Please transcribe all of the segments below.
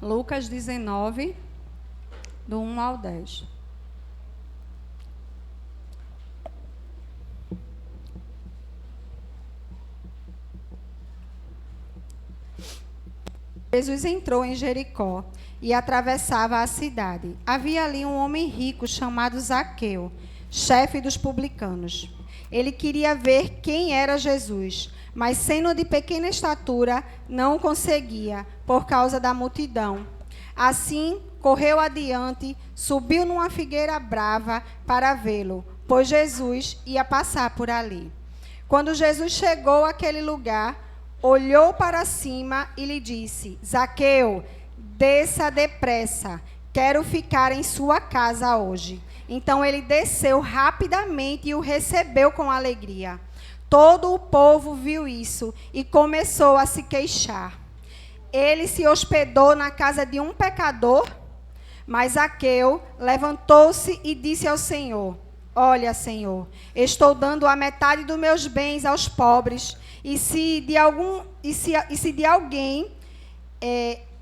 Lucas 19, do 1 ao 10. Jesus entrou em Jericó e atravessava a cidade. Havia ali um homem rico chamado Zaqueu, chefe dos publicanos. Ele queria ver quem era Jesus, mas sendo de pequena estatura, não o conseguia, por causa da multidão. Assim, correu adiante, subiu numa figueira brava para vê-lo, pois Jesus ia passar por ali. Quando Jesus chegou àquele lugar, olhou para cima e lhe disse: Zaqueu, desça depressa, quero ficar em sua casa hoje. Então ele desceu rapidamente e o recebeu com alegria. Todo o povo viu isso e começou a se queixar. Ele se hospedou na casa de um pecador, mas Zaqueu levantou-se e disse ao Senhor: Olha, Senhor, estou dando a metade dos meus bens aos pobres, e se de alguém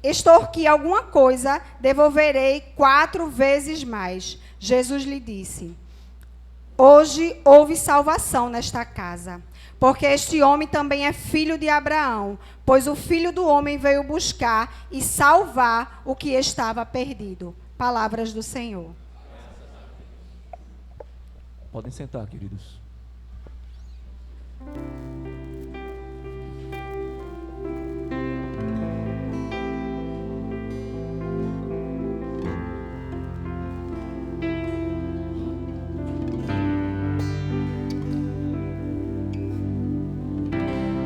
extorquir alguma coisa, devolverei 4 vezes mais. Jesus lhe disse: Hoje houve salvação nesta casa, porque este homem também é filho de Abraão, pois o Filho do Homem veio buscar e salvar o que estava perdido. Palavras do Senhor. Podem sentar, queridos.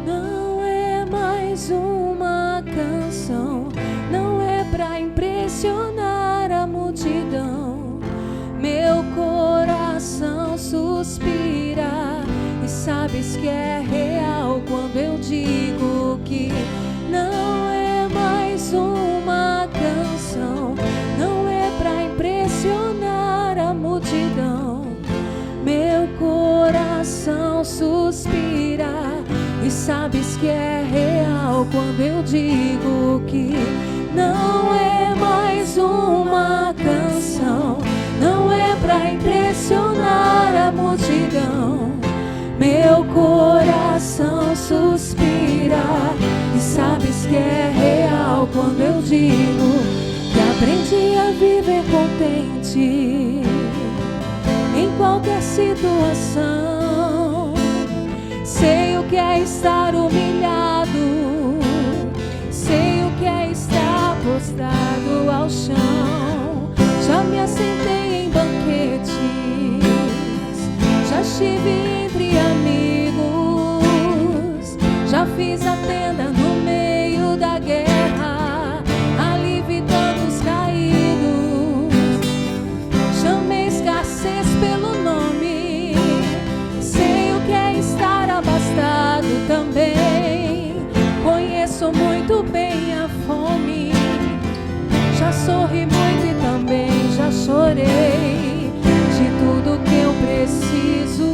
Não é mais uma canção, não é pra impressionar a multidão. Meu coração suspira e sabes que é real quando eu digo que não é mais uma canção, não é pra impressionar a multidão. Meu coração suspira e sabes que é real quando eu digo que não é mais uma canção, não é pra impressionar a multidão. Meu coração suspira e sabes que é real quando eu digo que aprendi a viver contente em qualquer situação. Sei o que é estar humilhado, sei o que é estar postrado ao chão. Já me assentei em banquetes, já estive entre amigos, já fiz a tenda no meio da guerra, ali vi todos caídos. Chamei escassez pelo nome, sei o que é estar abastado também. Conheço muito bem a fome, já sorri muito e também já chorei. De tudo que eu preciso,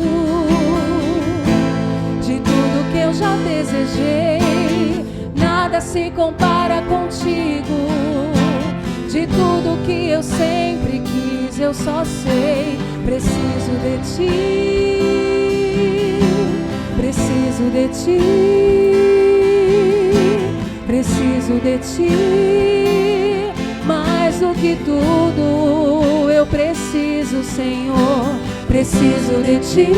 de tudo que eu já desejei, nada se compara contigo. De tudo que eu sempre quis, eu só sei, preciso de ti, preciso de ti, preciso de ti. Mais do que tudo, eu preciso, Senhor, preciso de ti,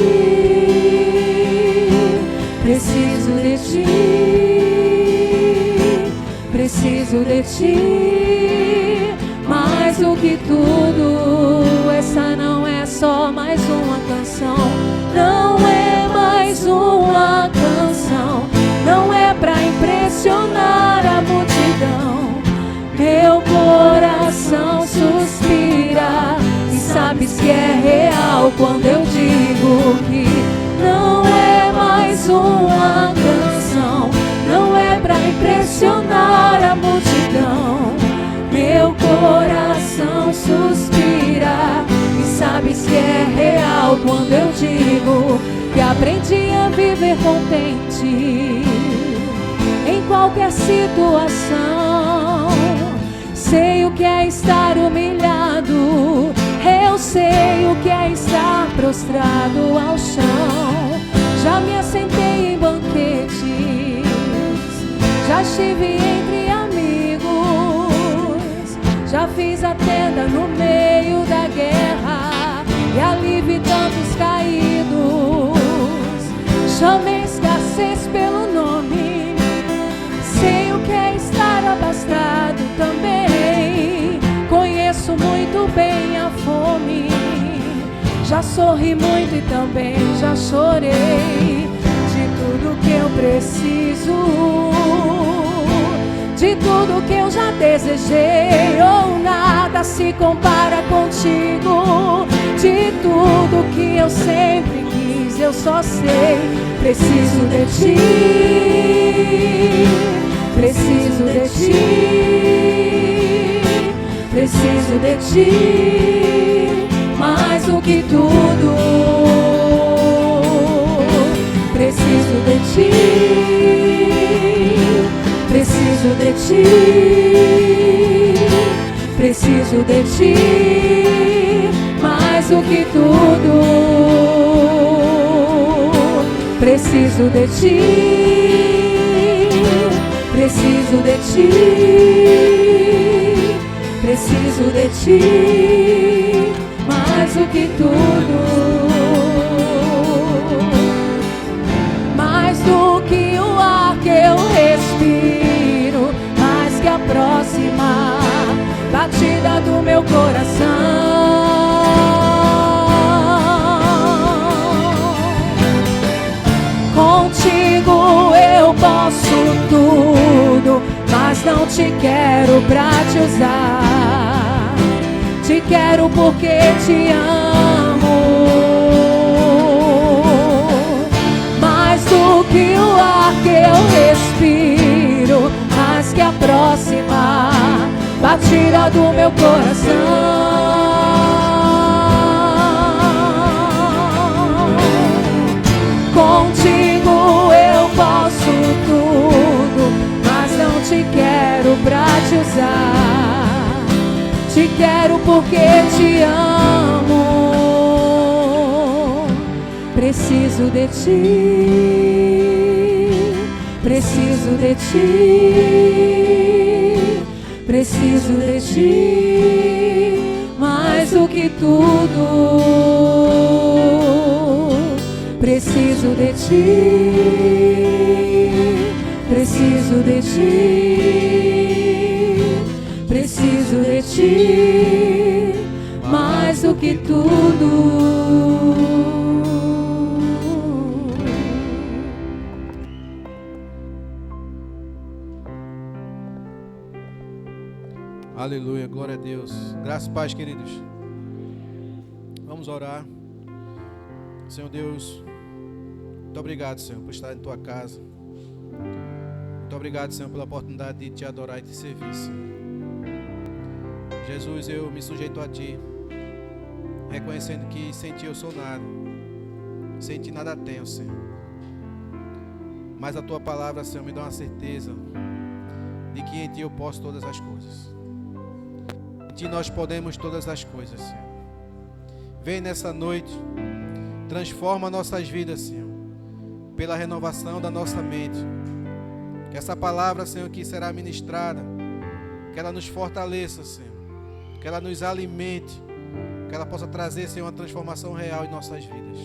preciso de ti, preciso de ti. Mais do que tudo, essa não é só mais uma canção, não é mais uma canção, não é pra impressionar a multidão. Meu coração suspira e sabes que é real quando eu digo que não é mais uma canção, não é pra impressionar a multidão. Meu coração suspira e sabes que é real quando eu digo que aprendi a viver contente em qualquer situação. sei o que é estar humilhado, eu sei o que é estar prostrado ao chão. Já me assentei em banquetes, já estive entre amigos, já fiz a tenda no meio da guerra e ali vi tantos caídos. Chamei escassez pelo nome, sei o que é estar abastado também. Conheço muito bem a fome, já sorri muito e também já chorei. De tudo que eu preciso, de tudo que eu já desejei, oh, nada se compara contigo. De tudo que eu sempre quis, eu só sei, preciso de ti, preciso de ti, preciso de ti, mais do que tudo. Preciso de ti, preciso de ti, preciso de ti, mais do que tudo. Preciso de ti, preciso de ti, preciso de ti, mais do que tudo. Mais do que o ar que eu respiro, mais que a próxima batida do meu coração. Contigo eu posso tudo, mas não te quero pra te usar. Te quero porque te amo. Mais do que o ar que eu respiro, mais que a próxima batida do meu coração. Contigo eu posso tudo, mas não te quero pra te usar. Te quero porque te amo. Preciso de ti, preciso de ti, preciso de ti, mais do que tudo. Preciso de ti, preciso de ti, preciso de ti, mais do que tudo. Aleluia, glória a Deus. Graças e paz, queridos. Vamos orar. Senhor Deus, muito obrigado, Senhor, por estar em tua casa. Muito obrigado, Senhor, pela oportunidade de te adorar e te servir, Senhor. Jesus, eu me sujeito a ti, reconhecendo que sem ti eu sou nada, sem ti nada tenho, Senhor. Mas a tua palavra, Senhor, me dá uma certeza de que em ti eu posso todas as coisas. Em ti nós podemos todas as coisas, Senhor. Vem nessa noite, transforma nossas vidas, Senhor, pela renovação da nossa mente. Que essa palavra, Senhor, que será ministrada, que ela nos fortaleça, Senhor, que ela nos alimente, que ela possa trazer, Senhor, uma transformação real em nossas vidas.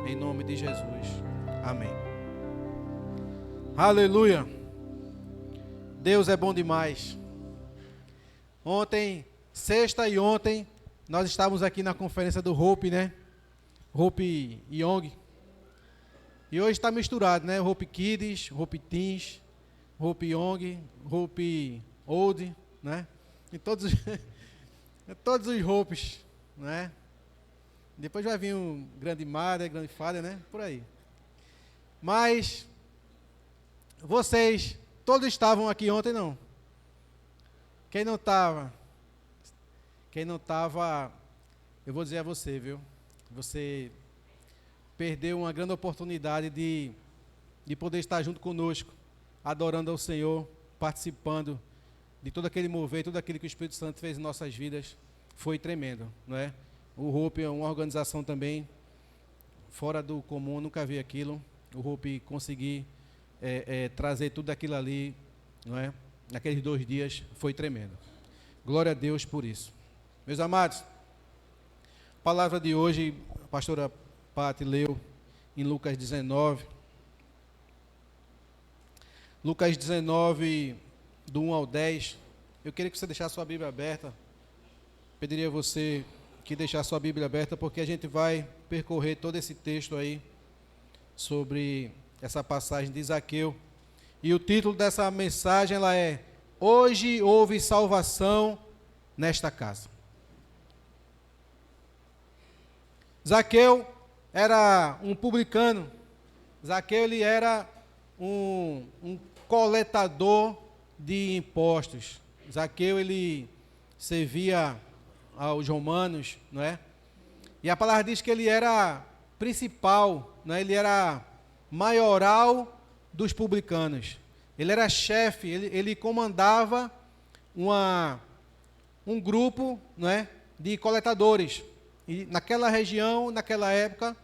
Em nome de Jesus. Amém. Aleluia. Deus é bom demais. Ontem, sexta e ontem, nós estávamos aqui na conferência do Hope, né? Hope Young. E hoje está misturado, né? Hope Kids, Hope Teens, Hope Young, Hope Old, né? E todos os Hopes, né? Depois vai vir um grande Mother, grande Father, né? Por aí. Mas vocês todos estavam aqui ontem, não? Quem não estava, eu vou dizer a você, viu? Você perdeu uma grande oportunidade de poder estar junto conosco, adorando ao Senhor, participando de todo aquele mover, tudo aquilo que o Espírito Santo fez em nossas vidas, foi tremendo, não é? O Hope é uma organização também fora do comum, nunca vi aquilo. O Hope conseguir trazer tudo aquilo ali, não é? Naqueles 2 dias, foi tremendo. Glória a Deus por isso. Meus amados, a palavra de hoje, a pastora Pati leu em Lucas 19. Lucas 19, do 1 ao 10. Eu queria que você deixasse sua Bíblia aberta. Pediria a você que deixasse sua Bíblia aberta, porque a gente vai percorrer todo esse texto aí, sobre essa passagem de Zaqueu. E o título dessa mensagem, ela é: Hoje houve salvação nesta casa. Zaqueu era um publicano. Zaqueu, ele era um coletador de impostos. Zaqueu, ele servia aos romanos, não é? E a palavra diz que ele era principal, não é? Ele era maioral dos publicanos. Ele era chefe, ele comandava um grupo, não é, de coletadores. E naquela região, naquela época,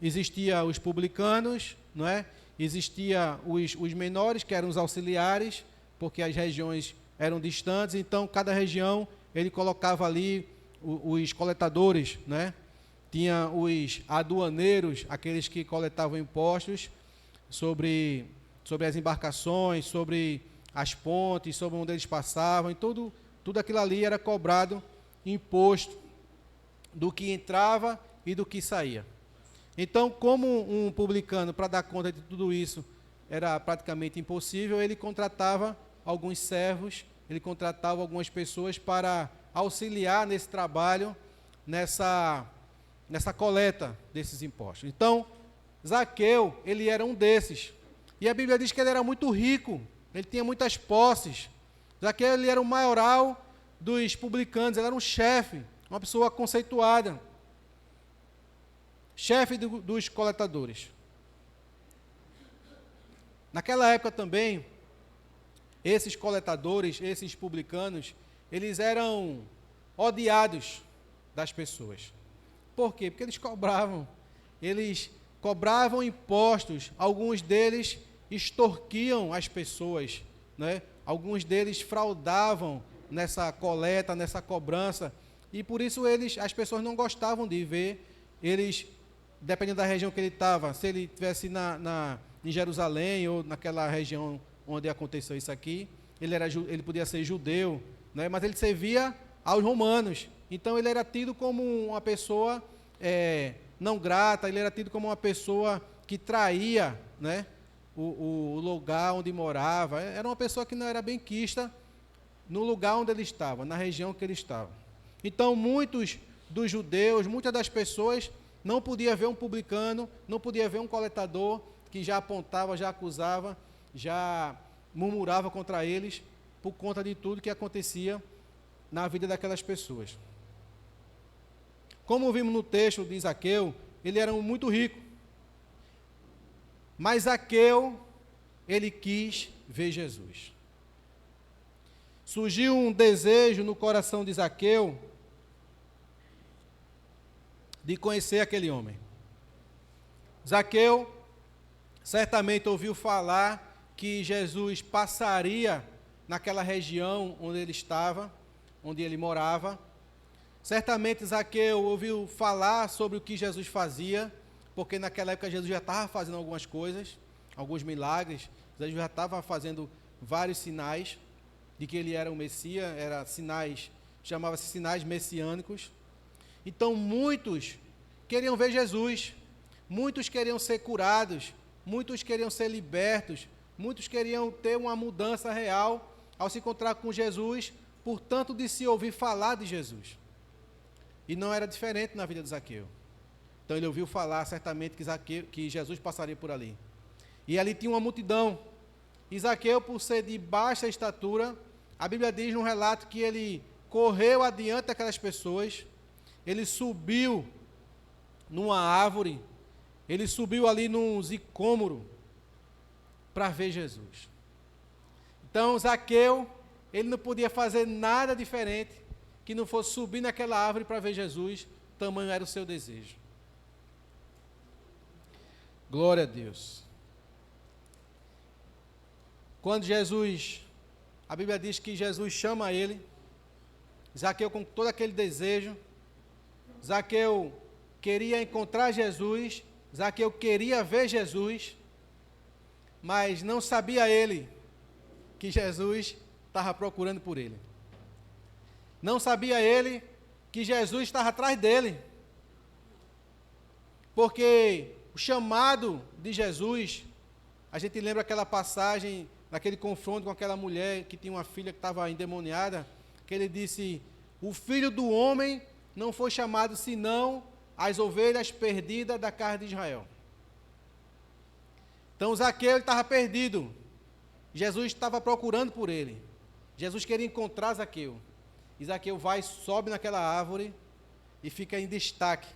existia os publicanos, não é? Existia os menores, que eram os auxiliares, porque as regiões eram distantes, então cada região ele colocava ali os coletadores, né? Tinha os aduaneiros, aqueles que coletavam impostos sobre as embarcações, sobre as pontes, sobre onde eles passavam, e tudo aquilo ali era cobrado imposto do que entrava e do que saía. Então, como um publicano, para dar conta de tudo isso, era praticamente impossível, ele contratava alguns servos, ele contratava algumas pessoas para auxiliar nesse trabalho, nessa coleta desses impostos. Então, Zaqueu, ele era um desses. E a Bíblia diz que ele era muito rico, ele tinha muitas posses. Zaqueu, ele era o maioral dos publicanos, ele era um chefe, uma pessoa conceituada. Chefe dos coletadores. Naquela época também, esses coletadores, esses publicanos, eles eram odiados das pessoas. Por quê? Porque eles cobravam impostos, alguns deles extorquiam as pessoas, né? Alguns deles fraudavam nessa coleta, nessa cobrança, e por isso as pessoas não gostavam de ver eles, dependendo da região que ele estava, se ele estivesse em Jerusalém ou naquela região onde aconteceu isso aqui, ele podia ser judeu, né? Mas ele servia aos romanos, então ele era tido como uma pessoa não grata, ele era tido como uma pessoa que traía, né, o lugar onde morava, era uma pessoa que não era benquista no lugar onde ele estava, na região que ele estava. Então muitos dos judeus, muitas das pessoas não podia ver um publicano, não podia ver um coletador que já apontava, já acusava, já murmurava contra eles por conta de tudo que acontecia na vida daquelas pessoas. Como vimos no texto de Zaqueu, ele era muito rico. Mas Zaqueu, ele quis ver Jesus. Surgiu um desejo no coração de Zaqueu de conhecer aquele homem. Zaqueu certamente ouviu falar que Jesus passaria naquela região onde ele estava, onde ele morava. Certamente Zaqueu ouviu falar sobre o que Jesus fazia, porque naquela época Jesus já estava fazendo algumas coisas, alguns milagres, Jesus já estava fazendo vários sinais de que ele era o Messias, era sinais, chamava-se sinais messiânicos. Então muitos queriam ver Jesus, muitos queriam ser curados, muitos queriam ser libertos, muitos queriam ter uma mudança real ao se encontrar com Jesus, portanto de se ouvir falar de Jesus. E não era diferente na vida de Zaqueu. Então ele ouviu falar certamente que Jesus passaria por ali. E ali tinha uma multidão. E Zaqueu, por ser de baixa estatura, a Bíblia diz no relato que ele correu adiante daquelas pessoas, ele subiu numa árvore, ele subiu ali num sicômoro para ver Jesus. Então Zaqueu, ele não podia fazer nada diferente que não fosse subir naquela árvore para ver Jesus, tamanho era o seu desejo. Glória a Deus. Quando Jesus, a Bíblia diz que Jesus chama ele, Zaqueu com todo aquele desejo, Zaqueu queria encontrar Jesus, Zaqueu queria ver Jesus, mas não sabia ele que Jesus estava procurando por ele. Não sabia ele que Jesus estava atrás dele. Porque o chamado de Jesus, a gente lembra aquela passagem, naquele confronto com aquela mulher que tinha uma filha que estava endemoniada, que ele disse, o Filho do Homem não foi chamado senão as ovelhas perdidas da casa de Israel. Então Zaqueu estava perdido. Jesus estava procurando por ele. Jesus queria encontrar Zaqueu. E Zaqueu vai, sobe naquela árvore e fica em destaque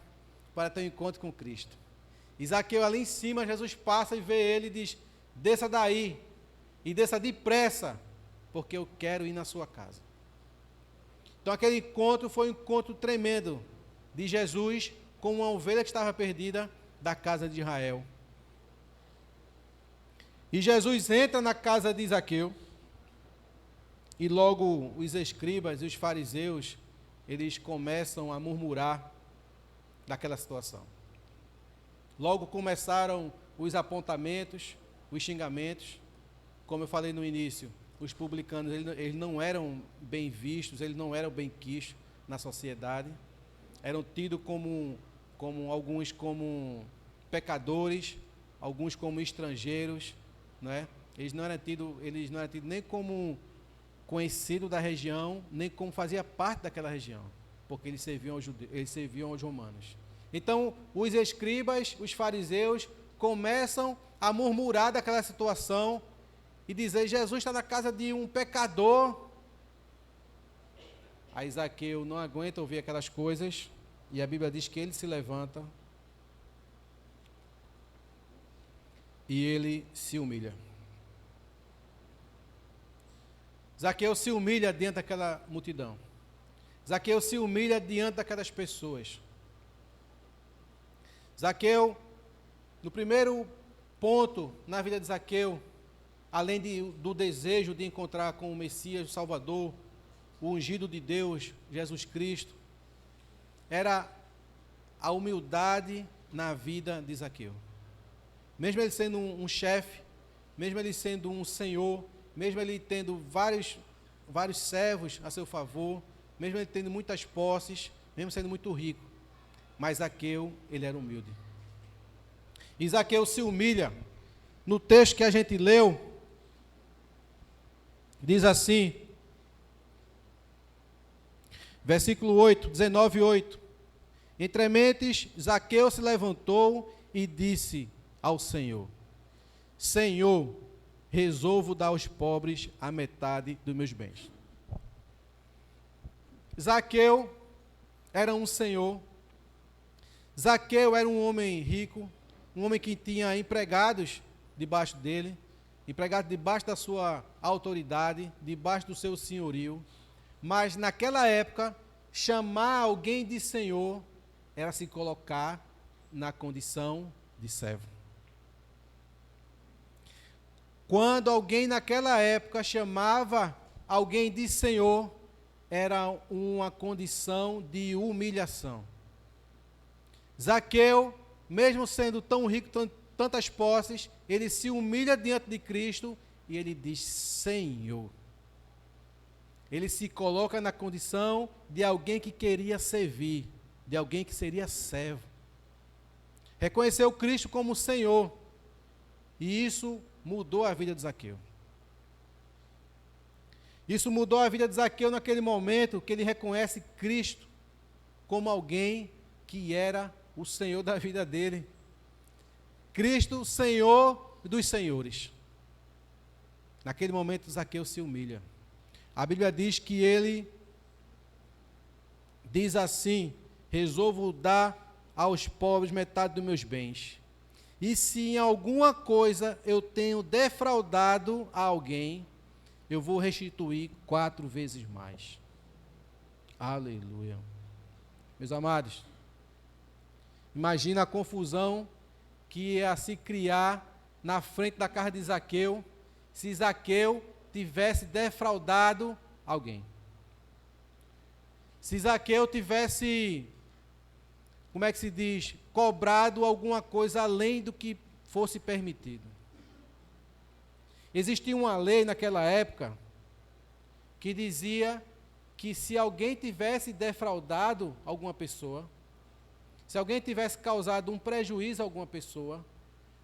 para ter um encontro com Cristo. E Zaqueu ali em cima, Jesus passa e vê ele e diz, desça daí e desça depressa, porque eu quero ir na sua casa. Então aquele encontro foi um encontro tremendo de Jesus com uma ovelha que estava perdida da casa de Israel. E Jesus entra na casa de Zaqueu, e logo os escribas e os fariseus, eles começam a murmurar daquela situação. Logo começaram os apontamentos, os xingamentos. Como eu falei no início, os publicanos, eles não eram bem vistos, eles não eram bem quistos na sociedade. Eram tidos alguns como pecadores, alguns como estrangeiros, não é? Eles não eram tidos nem como conhecidos da região, nem como fazia parte daquela região, porque eles serviam aos romanos. Então, os escribas, os fariseus, começam a murmurar daquela situação e dizer, Jesus está na casa de um pecador. Aí Zaqueu não aguenta ouvir aquelas coisas, e a Bíblia diz que ele se levanta e ele se humilha. Zaqueu se humilha diante daquela multidão. Zaqueu se humilha diante daquelas pessoas. Zaqueu, no primeiro ponto na vida de Zaqueu, além do desejo de encontrar com o Messias, o Salvador, o ungido de Deus, Jesus Cristo, era a humildade na vida de Zaqueu. Mesmo ele sendo um chefe, mesmo ele sendo um senhor, mesmo ele tendo vários servos a seu favor, mesmo ele tendo muitas posses, mesmo sendo muito rico, mas Zaqueu, ele era humilde. E Zaqueu se humilha. No texto que a gente leu, diz assim, versículo 8, 19:8. Entrementes, Zaqueu se levantou e disse ao Senhor, Senhor, resolvo dar aos pobres a metade dos meus bens. Zaqueu era um senhor. Zaqueu era um homem rico, um homem que tinha empregados debaixo dele, empregados debaixo da sua autoridade, debaixo do seu senhorio. Mas naquela época, chamar alguém de senhor era se colocar na condição de servo. Quando alguém naquela época chamava alguém de senhor, era uma condição de humilhação. Zaqueu, mesmo sendo tão rico, tantas posses, ele se humilha diante de Cristo e ele diz Senhor. Ele se coloca na condição de alguém que queria servir, de alguém que seria servo. Reconheceu Cristo como Senhor. E isso mudou a vida de Zaqueu. Isso mudou a vida de Zaqueu naquele momento que ele reconhece Cristo como alguém que era o Senhor da vida dele. Cristo, Senhor dos senhores. Naquele momento, Zaqueu se humilha. A Bíblia diz que ele diz assim, resolvo dar aos pobres metade dos meus bens. E se em alguma coisa eu tenho defraudado a alguém, eu vou restituir 4 vezes mais. Aleluia. Meus amados, imagina a confusão que ia se criar na frente da casa de Zaqueu, se Zaqueu tivesse defraudado alguém. Se Zaqueu tivesse, como é que se diz, cobrado alguma coisa além do que fosse permitido. Existia uma lei naquela época que dizia que se alguém tivesse defraudado alguma pessoa, se alguém tivesse causado um prejuízo a alguma pessoa,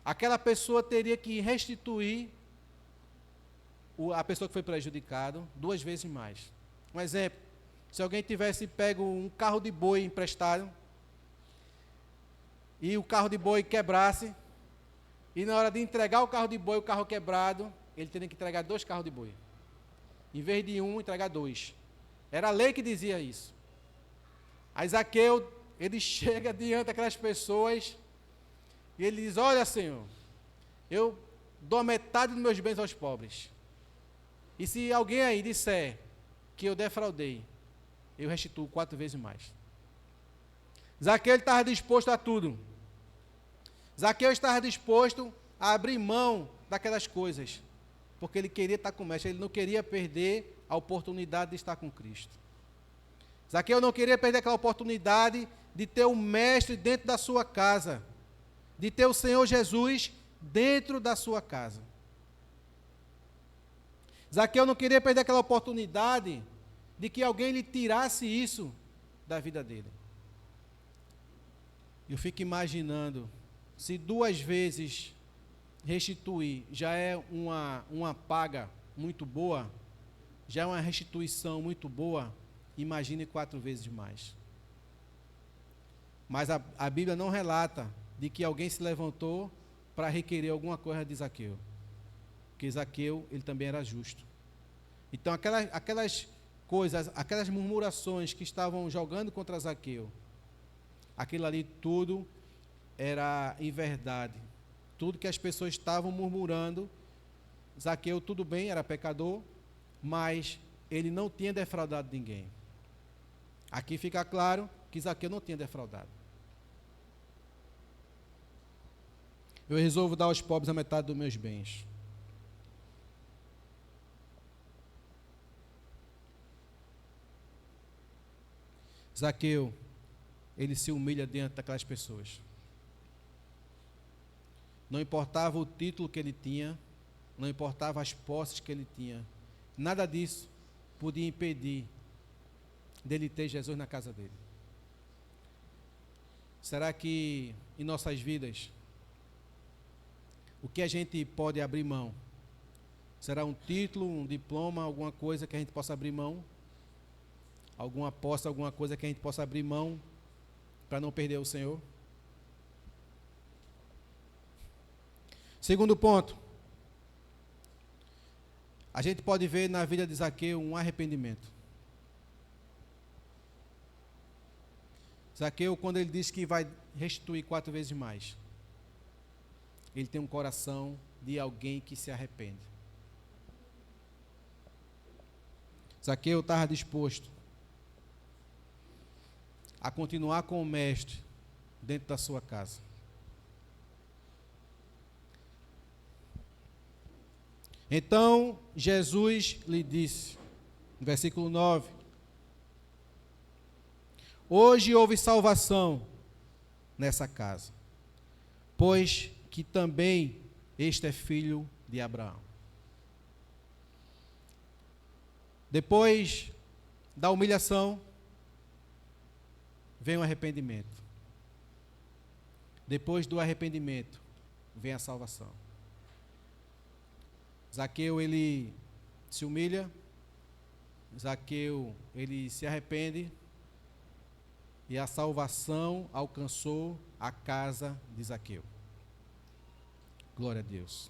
aquela pessoa teria que restituir a pessoa que foi prejudicada 2 vezes mais. Um exemplo, se alguém tivesse pego um carro de boi emprestado e o carro de boi quebrasse, e na hora de entregar o carro de boi, o carro quebrado, ele teria que entregar 2 carros de boi. Em vez de um, entregar 2. Era a lei que dizia isso. Aí Zaqueu, ele chega diante daquelas pessoas e ele diz: olha, Senhor, eu dou a metade dos meus bens aos pobres. E se alguém aí disser que eu defraudei, eu restituo 4 vezes mais. Zaqueu estava disposto a tudo. Zaqueu estava disposto a abrir mão daquelas coisas, porque ele queria estar com o mestre, ele não queria perder a oportunidade de estar com Cristo. Zaqueu não queria perder aquela oportunidade de ter o mestre dentro da sua casa, de ter o Senhor Jesus dentro da sua casa. Zaqueu não queria perder aquela oportunidade de que alguém lhe tirasse isso da vida dele. Eu fico imaginando, se 2 vezes restituir já é uma paga muito boa, já é uma restituição muito boa, imagine 4 vezes mais. Mas a Bíblia não relata de que alguém se levantou para requerer alguma coisa de Zaqueu. Porque Zaqueu, ele também era justo. Então, aquelas coisas, aquelas murmurações que estavam jogando contra Zaqueu, aquilo ali tudo era em verdade. Tudo que as pessoas estavam murmurando, Zaqueu, tudo bem, era pecador, mas ele não tinha defraudado ninguém. Aqui fica claro que Zaqueu não tinha defraudado. Eu resolvo dar aos pobres a metade dos meus bens. Zaqueu, ele se humilha diante daquelas pessoas. Não importava o título que ele tinha, não importava as posses que ele tinha, nada disso podia impedir dele ter Jesus na casa dele. Será que em nossas vidas, o que a gente pode abrir mão? Será um título, um diploma, alguma coisa que a gente possa abrir mão? Alguma posse, alguma coisa que a gente possa abrir mão para não perder o Senhor? Segundo ponto, a gente pode ver na vida de Zaqueu um arrependimento. Zaqueu, quando ele diz que vai restituir 4 vezes mais, ele tem um coração de alguém que se arrepende. Zaqueu estava disposto a continuar com o mestre dentro da sua casa. Então Jesus lhe disse, no versículo 9: hoje houve salvação nessa casa, pois que também este é filho de Abraão. Depois da humilhação, vem o arrependimento. Depois do arrependimento, vem a salvação. Zaqueu, ele se humilha. Zaqueu, ele se arrepende. E a salvação alcançou a casa de Zaqueu. Glória a Deus.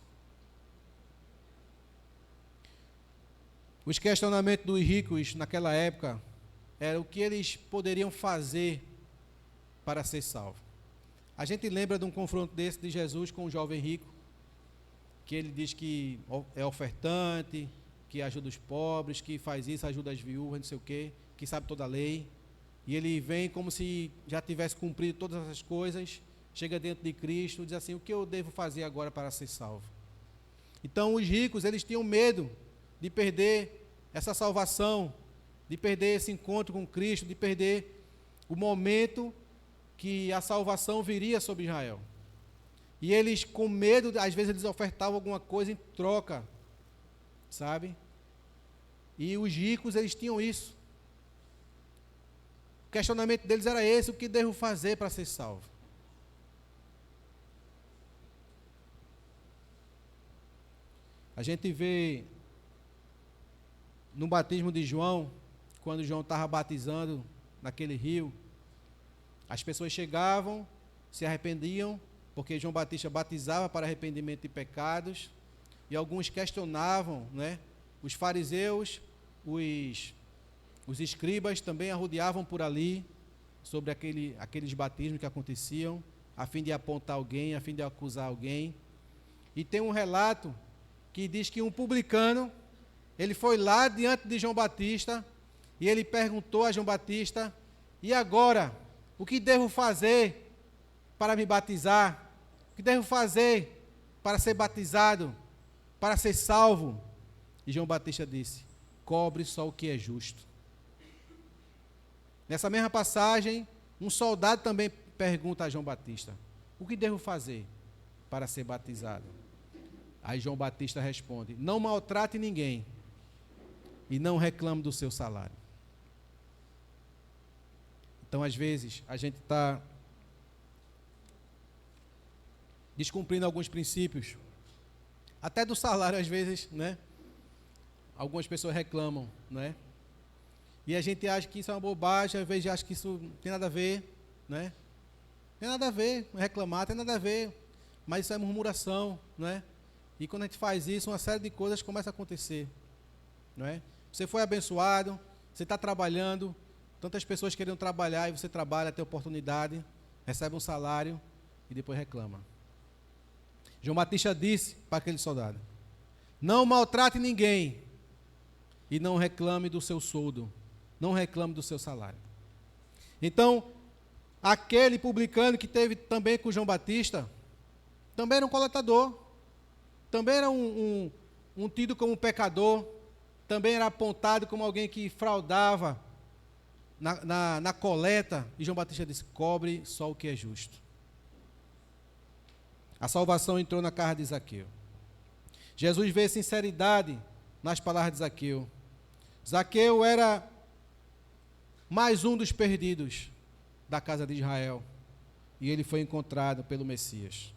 Os questionamentos dos ricos naquela época era o que eles poderiam fazer para ser salvos. A gente lembra de um confronto desse de Jesus com um jovem rico, que ele diz que é ofertante, que ajuda os pobres, que faz isso, ajuda as viúvas, não sei o quê, que sabe toda a lei. E ele vem como se já tivesse cumprido todas essas coisas, chega dentro de Cristo e diz assim: o que eu devo fazer agora para ser salvo? Então os ricos, eles tinham medo de perder essa salvação, de perder esse encontro com Cristo, de perder o momento que a salvação viria sobre Israel. E eles, com medo, às vezes eles ofertavam alguma coisa em troca, sabe? E os ricos, eles tinham isso. O questionamento deles era esse: o que devo fazer para ser salvo? A gente vê no batismo de João, quando João estava batizando naquele rio, as pessoas chegavam, se arrependiam, porque João Batista batizava para arrependimento de pecados, e alguns questionavam, né? Os fariseus, os escribas também arrodeavam por ali, sobre aqueles batismos que aconteciam, a fim de apontar alguém, a fim de acusar alguém. E tem um relato que diz que um publicano, ele foi lá diante de João Batista, e ele perguntou a João Batista: e agora, o que devo fazer para me batizar? O que devo fazer para ser batizado, para ser salvo? E João Batista disse: cobre só o que é justo. Nessa mesma passagem, um soldado também pergunta a João Batista: o que devo fazer para ser batizado? Aí João Batista responde: não maltrate ninguém e não reclame do seu salário. Então, às vezes, a gente está descumprindo alguns princípios, até do salário, às vezes, né? Algumas pessoas reclamam, né? E a gente acha que isso é uma bobagem, às vezes acha que isso não tem nada a ver, né? Tem nada a ver, reclamar tem nada a ver, mas isso é murmuração, né? E quando a gente faz isso, uma série de coisas começa a acontecer, não é? Você foi abençoado, você está trabalhando, tantas pessoas querendo trabalhar e você trabalha, tem oportunidade, recebe um salário e depois reclama. João Batista disse para aquele soldado: não maltrate ninguém e não reclame do seu soldo, não reclame do seu salário. Então, aquele publicano que teve também com João Batista, também era um coletador, também era um tido como pecador, também era apontado como alguém que fraudava na coleta, e João Batista disse: cobre só o que é justo. A salvação entrou na casa de Zaqueu. Jesus vê sinceridade nas palavras de Zaqueu. Zaqueu era mais um dos perdidos da casa de Israel, e ele foi encontrado pelo Messias.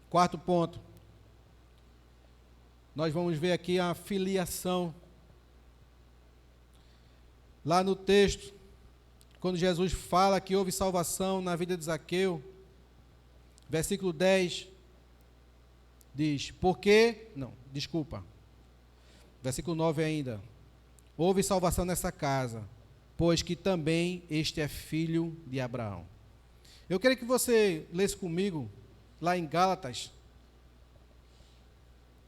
Quarto ponto, nós vamos ver aqui a filiação. Lá no texto, quando Jesus fala que houve salvação na vida de Zaqueu, versículo 10, diz: versículo 9 ainda: houve salvação nessa casa, pois que também este é filho de Abraão. Eu queria que você lesse comigo, lá em Gálatas.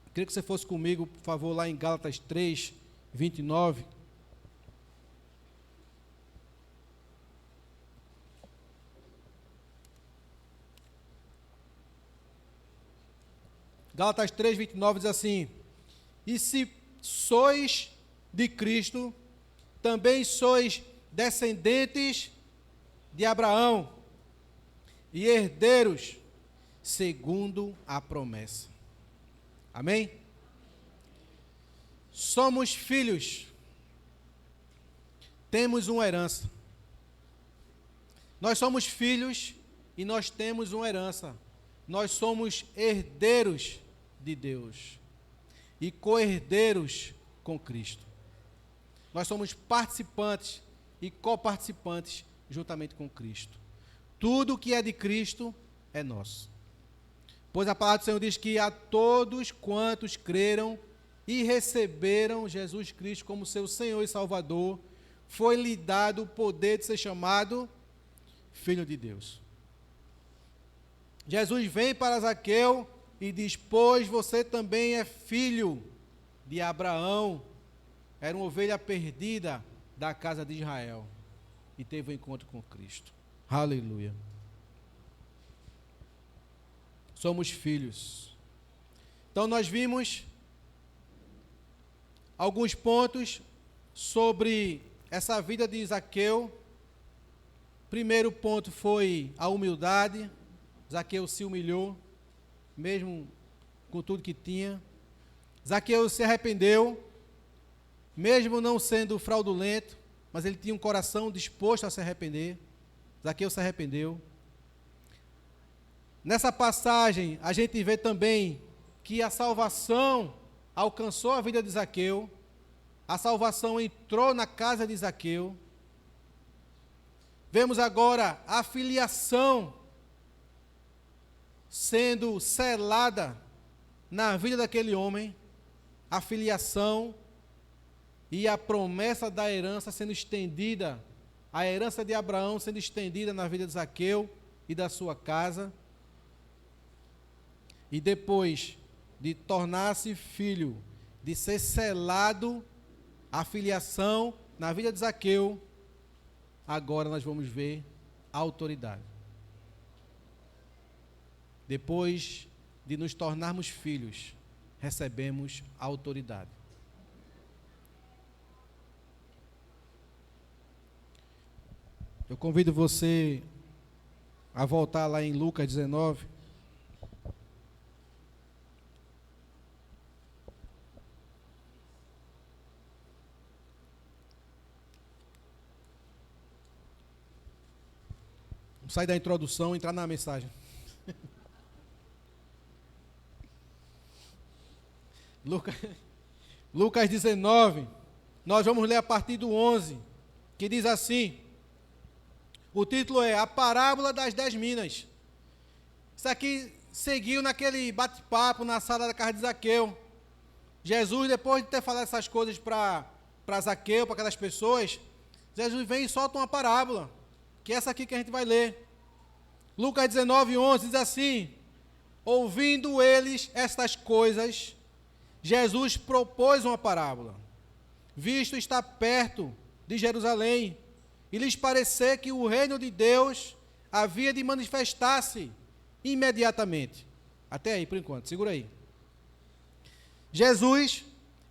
Eu queria que você fosse comigo, por favor, lá em Gálatas 3, 29. Gálatas 3, 29 diz assim: e se sois de Cristo, também sois descendentes de Abraão e herdeiros segundo a promessa. Amém? Somos filhos, temos uma herança. Nós somos filhos e nós temos uma herança. Nós somos herdeiros de Deus e co-herdeiros com Cristo. Nós somos participantes e coparticipantes juntamente com Cristo. Tudo que é de Cristo é nosso. Pois a palavra do Senhor diz que a todos quantos creram e receberam Jesus Cristo como seu Senhor e Salvador, foi-lhe dado o poder de ser chamado Filho de Deus. Jesus vem para Zaqueu e diz: pois você também é filho de Abraão, era uma ovelha perdida da casa de Israel e teve um encontro com Cristo. Aleluia. Somos filhos. Então nós vimos alguns pontos sobre essa vida de Zaqueu. Primeiro ponto foi a humildade. Zaqueu se humilhou, mesmo com tudo que tinha. Zaqueu se arrependeu, mesmo não sendo fraudulento, mas ele tinha um coração disposto a se arrepender. Zaqueu se arrependeu. Nessa passagem, a gente vê também que a salvação alcançou a vida de Zaqueu, a salvação entrou na casa de Zaqueu. Vemos agora a filiação sendo selada na vida daquele homem, a filiação e a promessa da herança sendo estendida, a herança de Abraão sendo estendida na vida de Zaqueu e da sua casa. E depois de tornar-se filho, de ser selado a filiação na vida de Zaqueu, agora nós vamos ver a autoridade. Depois de nos tornarmos filhos, recebemos a autoridade. Eu convido você a voltar lá em Lucas 19. Vamos sair da introdução e entrar na mensagem. Lucas 19, nós vamos ler a partir do 11, que diz assim, o título é A Parábola das 10 Minas. Isso aqui seguiu naquele bate-papo na sala da casa de Zaqueu. Jesus, depois de ter falado essas coisas para Zaqueu, para aquelas pessoas, Jesus vem e solta uma parábola, que é essa aqui que a gente vai ler. Lucas 19, 11 diz assim, ouvindo eles estas coisas, Jesus propôs uma parábola, visto estar perto de Jerusalém, e lhes parecer que o reino de Deus havia de manifestar-se imediatamente. Até aí, por enquanto, segura aí. Jesus,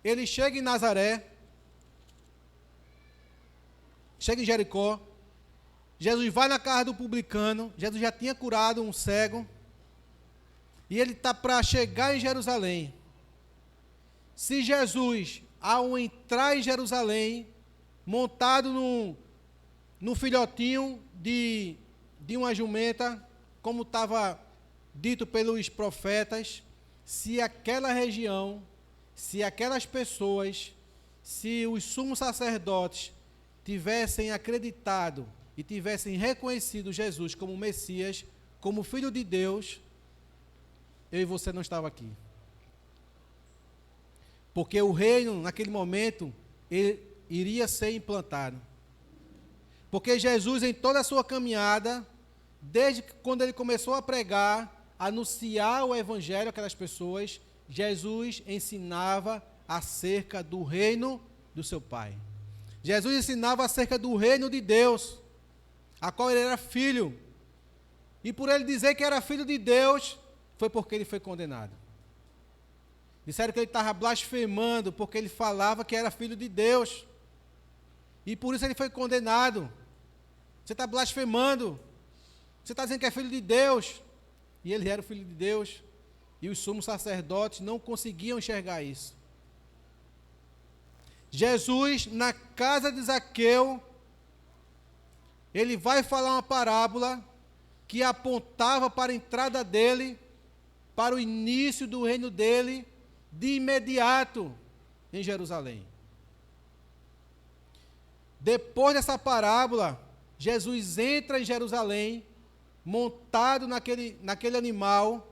ele chega em Nazaré, chega em Jericó, Jesus vai na casa do publicano, Jesus já tinha curado um cego, e ele está para chegar em Jerusalém. Se Jesus, ao entrar em Jerusalém, montado num filhotinho de uma jumenta, como estava dito pelos profetas, se aquela região, se aquelas pessoas, se os sumos sacerdotes tivessem acreditado e tivessem reconhecido Jesus como Messias, como Filho de Deus, eu e você não estava aqui. Porque o reino, naquele momento, ele iria ser implantado. Porque Jesus, em toda a sua caminhada, desde quando ele começou a pregar, anunciar o evangelho àquelas pessoas, Jesus ensinava acerca do reino do seu Pai. Jesus ensinava acerca do reino de Deus, a qual ele era filho. E por ele dizer que era filho de Deus, foi porque ele foi condenado. Disseram que ele estava blasfemando porque ele falava que era filho de Deus. E por isso ele foi condenado. Você está blasfemando. Você está dizendo que é filho de Deus. E ele era o filho de Deus. E os sumos sacerdotes não conseguiam enxergar isso. Jesus, na casa de Zaqueu, ele vai falar uma parábola que apontava para a entrada dele, para o início do reino dele, de imediato em Jerusalém. Depois dessa parábola, Jesus entra em Jerusalém, montado naquele animal,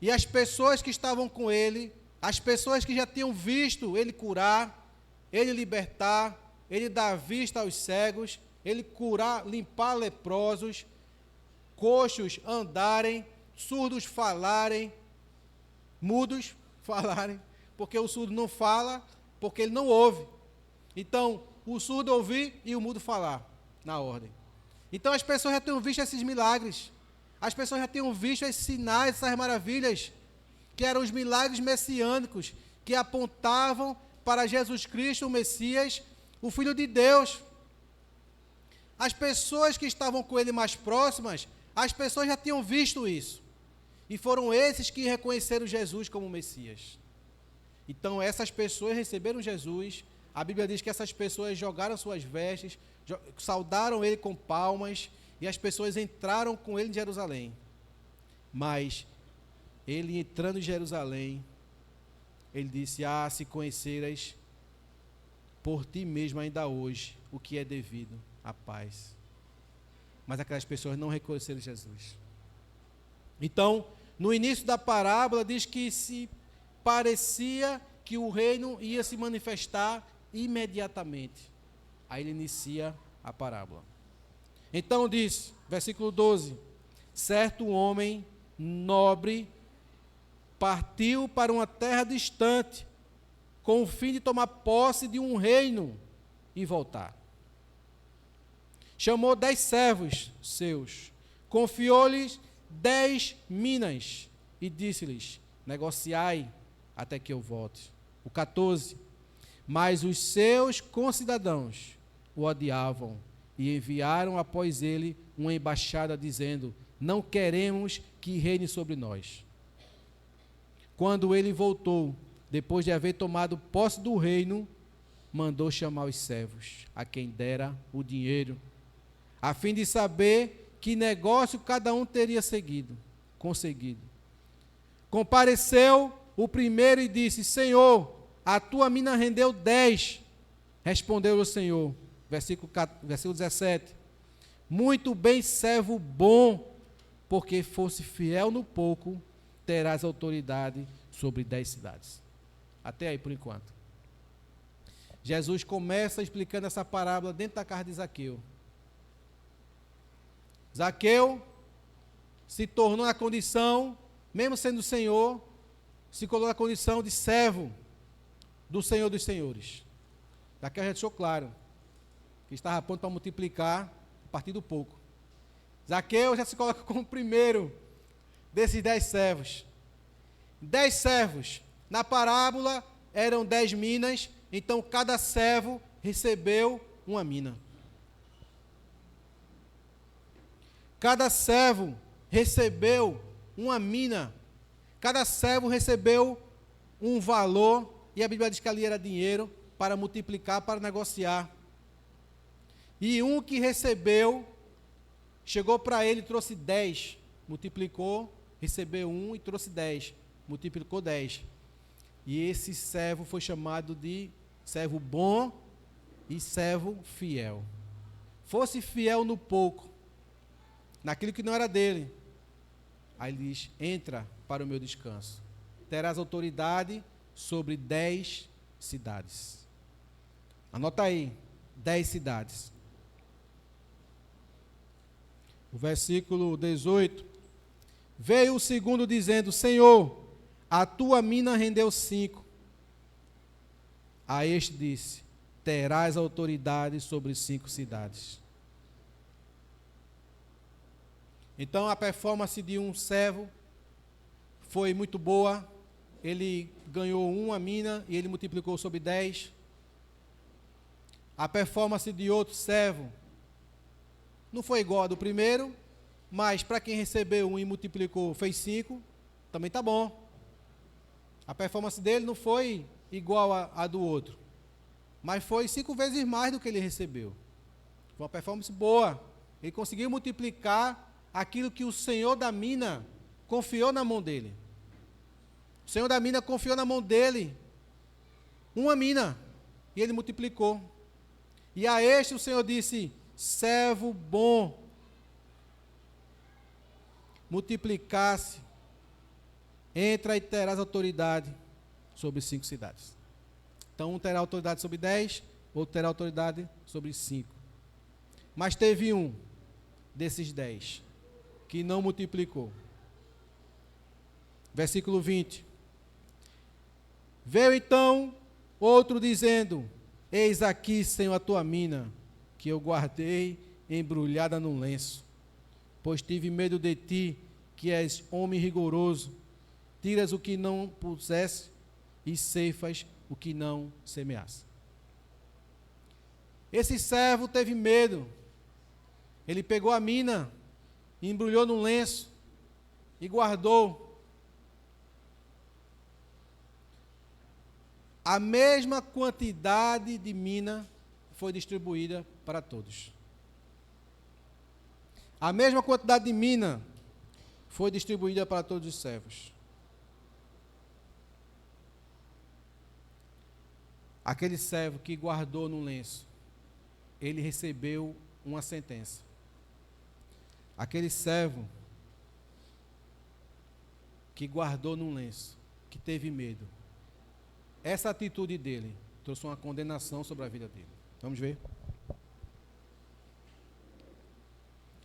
e as pessoas que estavam com ele, as pessoas que já tinham visto ele curar, ele libertar, ele dar vista aos cegos, ele curar, limpar leprosos, coxos andarem, surdos falarem, mudos falarem, porque o surdo não fala, porque ele não ouve. Então, o surdo ouvir e o mudo falar, na ordem. Então, as pessoas já tinham visto esses milagres. As pessoas já tinham visto esses sinais, essas maravilhas, que eram os milagres messiânicos, que apontavam para Jesus Cristo, o Messias, o Filho de Deus. As pessoas que estavam com ele mais próximas, as pessoas já tinham visto isso. E foram esses que reconheceram Jesus como Messias. Então, essas pessoas receberam Jesus. A Bíblia diz que essas pessoas jogaram suas vestes, saudaram ele com palmas, e as pessoas entraram com ele em Jerusalém. Mas, ele entrando em Jerusalém, ele disse: se conheceras por ti mesmo ainda hoje o que é devido à paz. Mas aquelas pessoas não reconheceram Jesus. Então, no início da parábola, diz que se parecia que o reino ia se manifestar imediatamente. Aí ele inicia a parábola. Então diz, versículo 12: certo homem nobre partiu para uma terra distante, com o fim de tomar posse de um reino e voltar. Chamou 10 servos seus, confiou-lhes 10 minas e disse-lhes: negociai até que eu volte. O 14: mas os seus concidadãos o odiavam e enviaram após ele uma embaixada dizendo: não queremos que reine sobre nós. Quando ele voltou, depois de haver tomado posse do reino, mandou chamar os servos, a quem dera o dinheiro, a fim de saber que negócio cada um teria conseguido. Compareceu o primeiro e disse: Senhor, a tua mina rendeu 10. Respondeu o Senhor, versículo 17: muito bem, servo bom, porque fosse fiel no pouco, terás autoridade sobre 10 cidades. Até aí por enquanto. Jesus começa explicando essa parábola dentro da casa de Zaqueu. Zaqueu se tornou na condição, mesmo sendo Senhor, se colocou na condição de servo do Senhor dos Senhores. Zaqueu já deixou claro que estava pronto para multiplicar a partir do pouco. Zaqueu já se coloca como o primeiro desses 10 servos. 10 servos. Na parábola eram 10 minas, então cada servo recebeu uma mina. Cada servo recebeu uma mina. Cada servo recebeu um valor, e a Bíblia diz que ali era dinheiro para multiplicar, para negociar. E um que recebeu, chegou para ele e trouxe 10, multiplicou, recebeu 1 e trouxe 10, multiplicou 10. E esse servo foi chamado de servo bom e servo fiel. Fosse fiel no pouco, naquilo que não era dele. Aí ele diz: entra para o meu descanso. Terás autoridade sobre 10 cidades. Anota aí, 10 cidades. O versículo 18. Veio o segundo dizendo: Senhor, a tua mina rendeu 5. A este disse: terás autoridade sobre 5 cidades. Então a performance de um servo foi muito boa. Ele ganhou uma mina e ele multiplicou sobre 10. A performance de outro servo não foi igual a do primeiro, mas para quem recebeu 1 e multiplicou, fez 5, também está bom. A performance dele não foi igual a do outro, mas foi 5 vezes mais do que ele recebeu. Foi uma performance boa. Ele conseguiu multiplicar aquilo que o Senhor da mina confiou na mão dele. O Senhor da mina confiou na mão dele uma mina, e ele multiplicou. E a este o Senhor disse: servo bom, multiplicasse, entra e terás autoridade sobre 5 cidades. Então um terá autoridade sobre 10, outro terá autoridade sobre 5. Mas teve um desses 10 que não multiplicou. Versículo 20. Veio então outro dizendo: eis aqui, Senhor, a tua mina, que eu guardei embrulhada num lenço, pois tive medo de ti, que és homem rigoroso, tiras o que não pusesse e ceifas o que não semeasse. Esse servo teve medo. Ele pegou a mina, embrulhou num lenço e guardou. A mesma quantidade de mina foi distribuída para todos. A mesma quantidade de mina foi distribuída para todos os servos. Aquele servo que guardou no lenço, ele recebeu uma sentença. Aquele servo que guardou no lenço, que teve medo, essa atitude dele trouxe uma condenação sobre a vida dele. Vamos ver?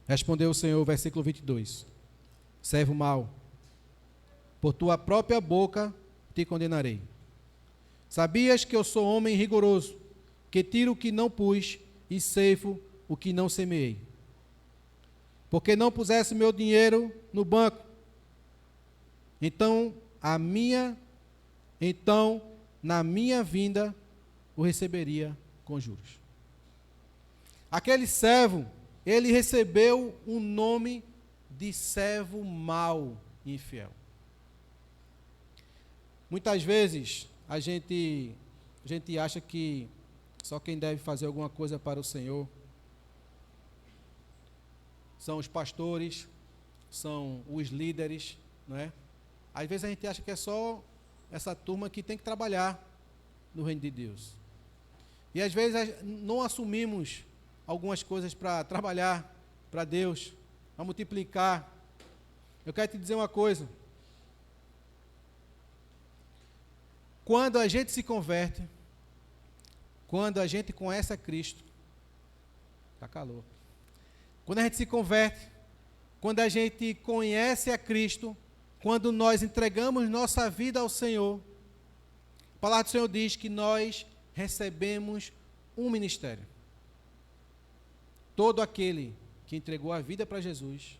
Respondeu o Senhor, versículo 22. Servo mau, por tua própria boca te condenarei. Sabias que eu sou homem rigoroso, que tiro o que não pus e ceifo o que não semeei. Porque não pusesse meu dinheiro no banco, então na minha vinda o receberia com juros. Aquele servo, ele recebeu um nome de servo mau e infiel. Muitas vezes a gente acha que só quem deve fazer alguma coisa para o Senhor são os pastores, são os líderes, não é? Às vezes a gente acha que é só essa turma que tem que trabalhar no reino de Deus. E às vezes não assumimos algumas coisas para trabalhar para Deus, para multiplicar. Eu quero te dizer uma coisa. Quando a gente se converte, quando a gente conhece a Cristo, está calor. Quando a gente se converte, quando a gente conhece a Cristo, quando nós entregamos nossa vida ao Senhor, a palavra do Senhor diz que nós recebemos um ministério. Todo aquele que entregou a vida para Jesus,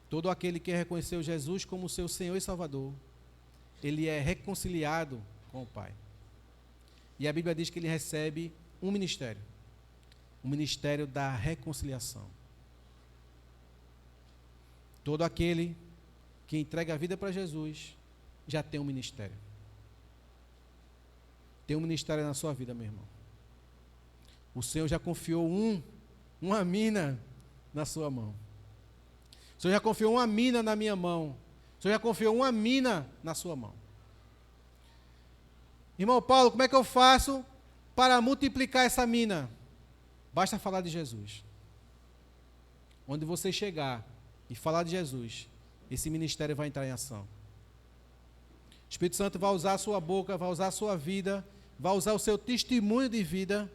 todo aquele que reconheceu Jesus como seu Senhor e Salvador, ele é reconciliado com o Pai. E a Bíblia diz que ele recebe um ministério, o ministério da reconciliação. Todo aquele que entrega a vida para Jesus já tem um ministério. Tem um ministério na sua vida, meu irmão. O Senhor já confiou uma mina na sua mão. O Senhor já confiou uma mina na minha mão. O Senhor já confiou uma mina na sua mão. Irmão Paulo, como é que eu faço para multiplicar essa mina? Basta falar de Jesus. Onde você chegar e falar de Jesus, esse ministério vai entrar em ação. O Espírito Santo vai usar a sua boca, vai usar a sua vida, vai usar o seu testemunho de vida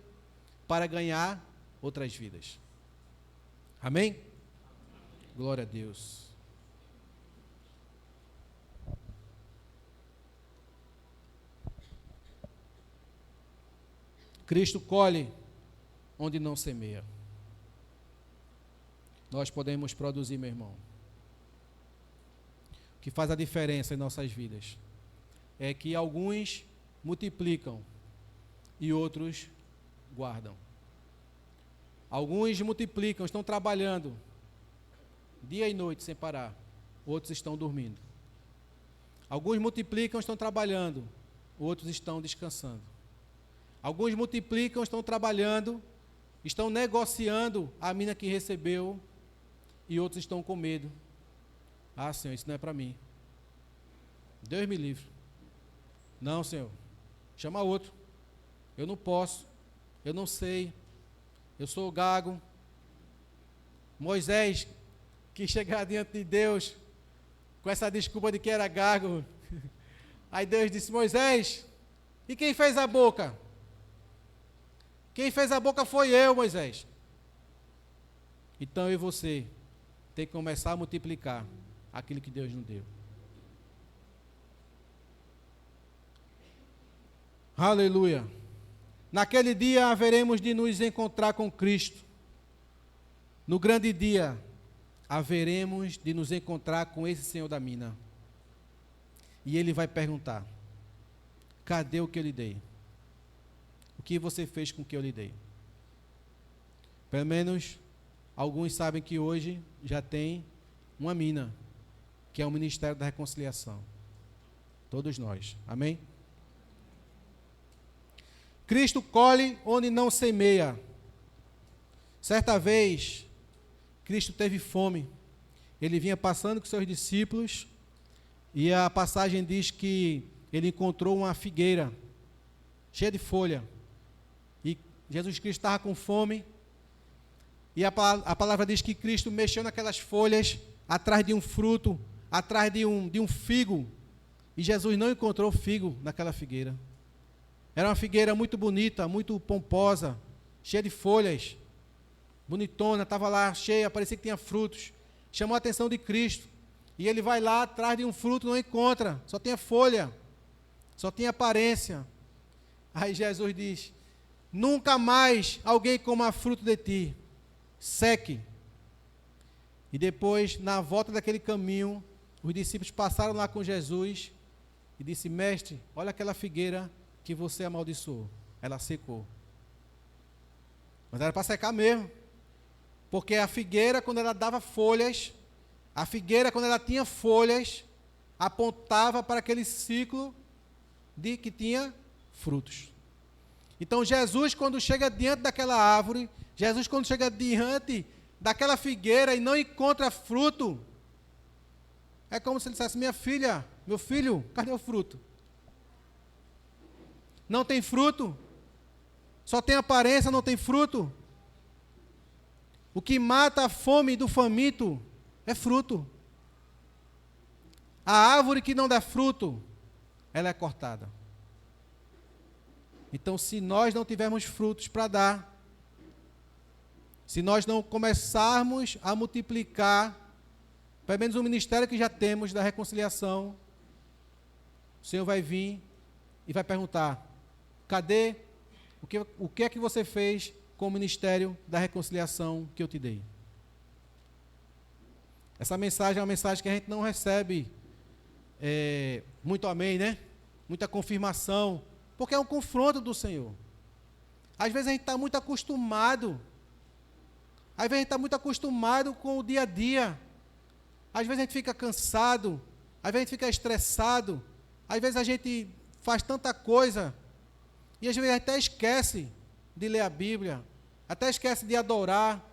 para ganhar outras vidas. Amém? Glória a Deus. Cristo colhe onde não semeia. Nós podemos produzir, meu irmão. O que faz a diferença em nossas vidas é que alguns multiplicam e outros guardam. Alguns multiplicam, estão trabalhando dia e noite sem parar. Outros estão dormindo. Alguns multiplicam, estão trabalhando. Outros estão descansando. Alguns multiplicam, estão trabalhando, estão negociando a mina que recebeu, e outros estão com medo. Ah, Senhor, isso não é para mim. Deus me livre. Não, Senhor. Chama outro. Eu não posso. Eu não sei. Eu sou gago. Moisés, que chegar diante de Deus com essa desculpa de que era gago. Aí Deus disse: Moisés, e quem fez a boca? Quem fez a boca foi eu, Moisés. Então eu e você tem que começar a multiplicar aquilo que Deus nos deu. Aleluia. Naquele dia haveremos de nos encontrar com Cristo. No grande dia, haveremos de nos encontrar com esse Senhor da mina. E Ele vai perguntar: cadê o que eu lhe dei? O que você fez com o que eu lhe dei? Pelo menos, alguns sabem que hoje já tem uma mina, que é o Ministério da Reconciliação. Todos nós. Amém? Cristo colhe onde não semeia. Certa vez, Cristo teve fome. Ele vinha passando com seus discípulos e a passagem diz que ele encontrou uma figueira cheia de folha. E Jesus Cristo estava com fome. E a palavra diz que Cristo mexeu naquelas folhas atrás de um fruto, atrás de um figo. E Jesus não encontrou figo naquela figueira. Era uma figueira muito bonita, muito pomposa, cheia de folhas, bonitona, estava lá cheia, parecia que tinha frutos. Chamou a atenção de Cristo. E ele vai lá atrás de um fruto, não encontra, só tinha folha, só tinha aparência. Aí Jesus diz: nunca mais alguém coma fruto de ti, seque. E depois, na volta daquele caminho, os discípulos passaram lá com Jesus e disse: mestre, olha aquela figueira que você amaldiçoou, ela secou. Mas era para secar mesmo, porque a figueira, quando ela dava folhas, a figueira, quando ela tinha folhas, apontava para aquele ciclo de que tinha frutos. Então Jesus, quando chega diante daquela árvore, Jesus, quando chega diante daquela figueira e não encontra fruto, é como se ele dissesse: minha filha, meu filho, cadê o fruto? Não tem fruto, só tem aparência, não tem fruto. O que mata a fome do faminto é fruto. A árvore que não dá fruto, ela é cortada. Então, se nós não tivermos frutos para dar, se nós não começarmos a multiplicar, pelo menos o ministério que já temos da reconciliação, o Senhor vai vir e vai perguntar: cadê? O que é que você fez com o ministério da reconciliação que eu te dei? Essa mensagem é uma mensagem que a gente não recebe muito amém, né? Muita confirmação, porque é um confronto do Senhor. Às vezes a gente está muito acostumado, às vezes a gente está muito acostumado com o dia a dia, às vezes a gente fica cansado, às vezes a gente fica estressado, às vezes a gente faz tanta coisa, e às vezes a gente até esquece de ler a Bíblia, até esquece de adorar,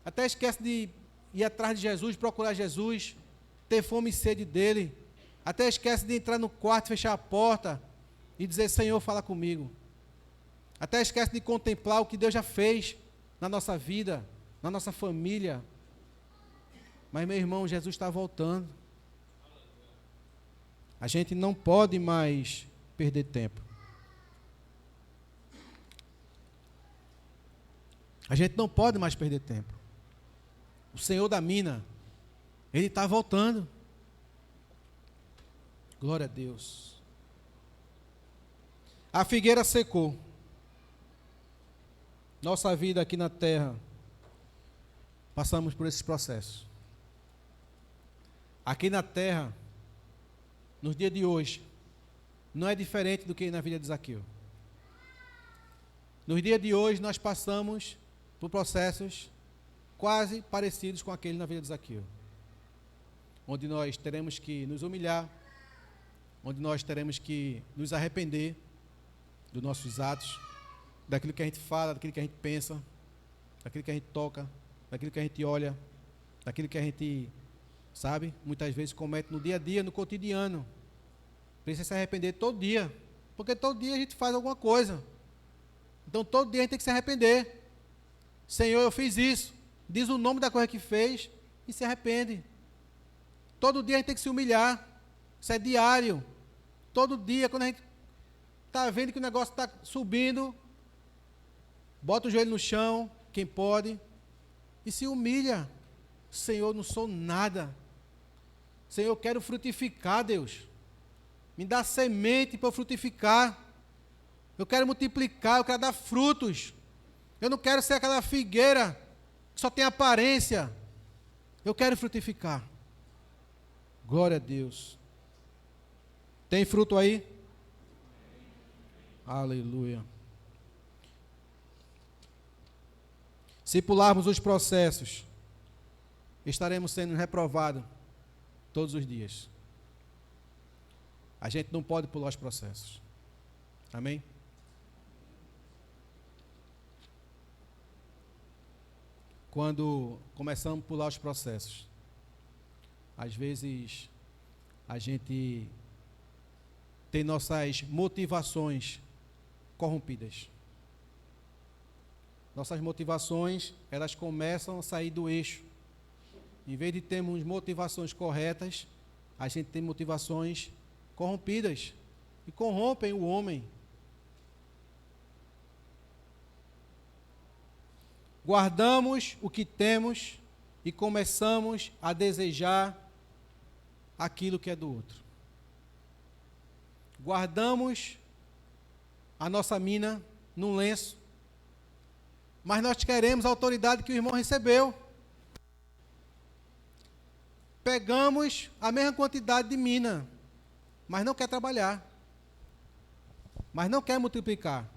até esquece de ir atrás de Jesus, procurar Jesus, ter fome e sede dele, até esquece de entrar no quarto, fechar a porta e dizer: Senhor, fala comigo. Até esquece de contemplar o que Deus já fez na nossa vida, na nossa família. Mas, meu irmão, Jesus está voltando. A gente não pode mais perder tempo. A gente não pode mais perder tempo. O Senhor da mina, Ele está voltando. Glória a Deus. A figueira secou. Nossa vida aqui na terra, passamos por esses processos. Aqui na terra, nos dias de hoje, não é diferente do que na vida de Zaqueu. Nos dias de hoje, nós passamos por processos quase parecidos com aquele na vida de Zaqueu, onde nós teremos que nos humilhar, onde nós teremos que nos arrepender dos nossos atos, daquilo que a gente fala, daquilo que a gente pensa, daquilo que a gente toca, daquilo que a gente olha, daquilo que a gente, sabe, muitas vezes comete no dia a dia, no cotidiano. Precisa se arrepender todo dia, porque todo dia a gente faz alguma coisa. Então todo dia a gente tem que se arrepender. Senhor, eu fiz isso. Diz o nome da coisa que fez e se arrepende. Todo dia a gente tem que se humilhar. Isso é diário. Todo dia, quando a gente está vendo que o negócio está subindo, bota o joelho no chão, quem pode, e se humilha. Senhor, eu não sou nada. Senhor, eu quero frutificar, Deus. Me dá semente para eu frutificar. Eu quero multiplicar, eu quero dar frutos. Eu não quero ser aquela figueira que só tem aparência. Eu quero frutificar. Glória a Deus. Tem fruto aí? Aleluia. Se pularmos os processos, estaremos sendo reprovados todos os dias. A gente não pode pular os processos. Amém? Quando começamos a pular os processos, às vezes a gente tem nossas motivações corrompidas. Nossas motivações, elas começam a sair do eixo. Em vez de termos motivações corretas, a gente tem motivações corrompidas e corrompem o homem. Guardamos o que temos e começamos a desejar aquilo que é do outro. Guardamos a nossa mina num lenço, mas nós queremos a autoridade que o irmão recebeu. Pegamos a mesma quantidade de mina, mas não quer trabalhar, mas não quer multiplicar.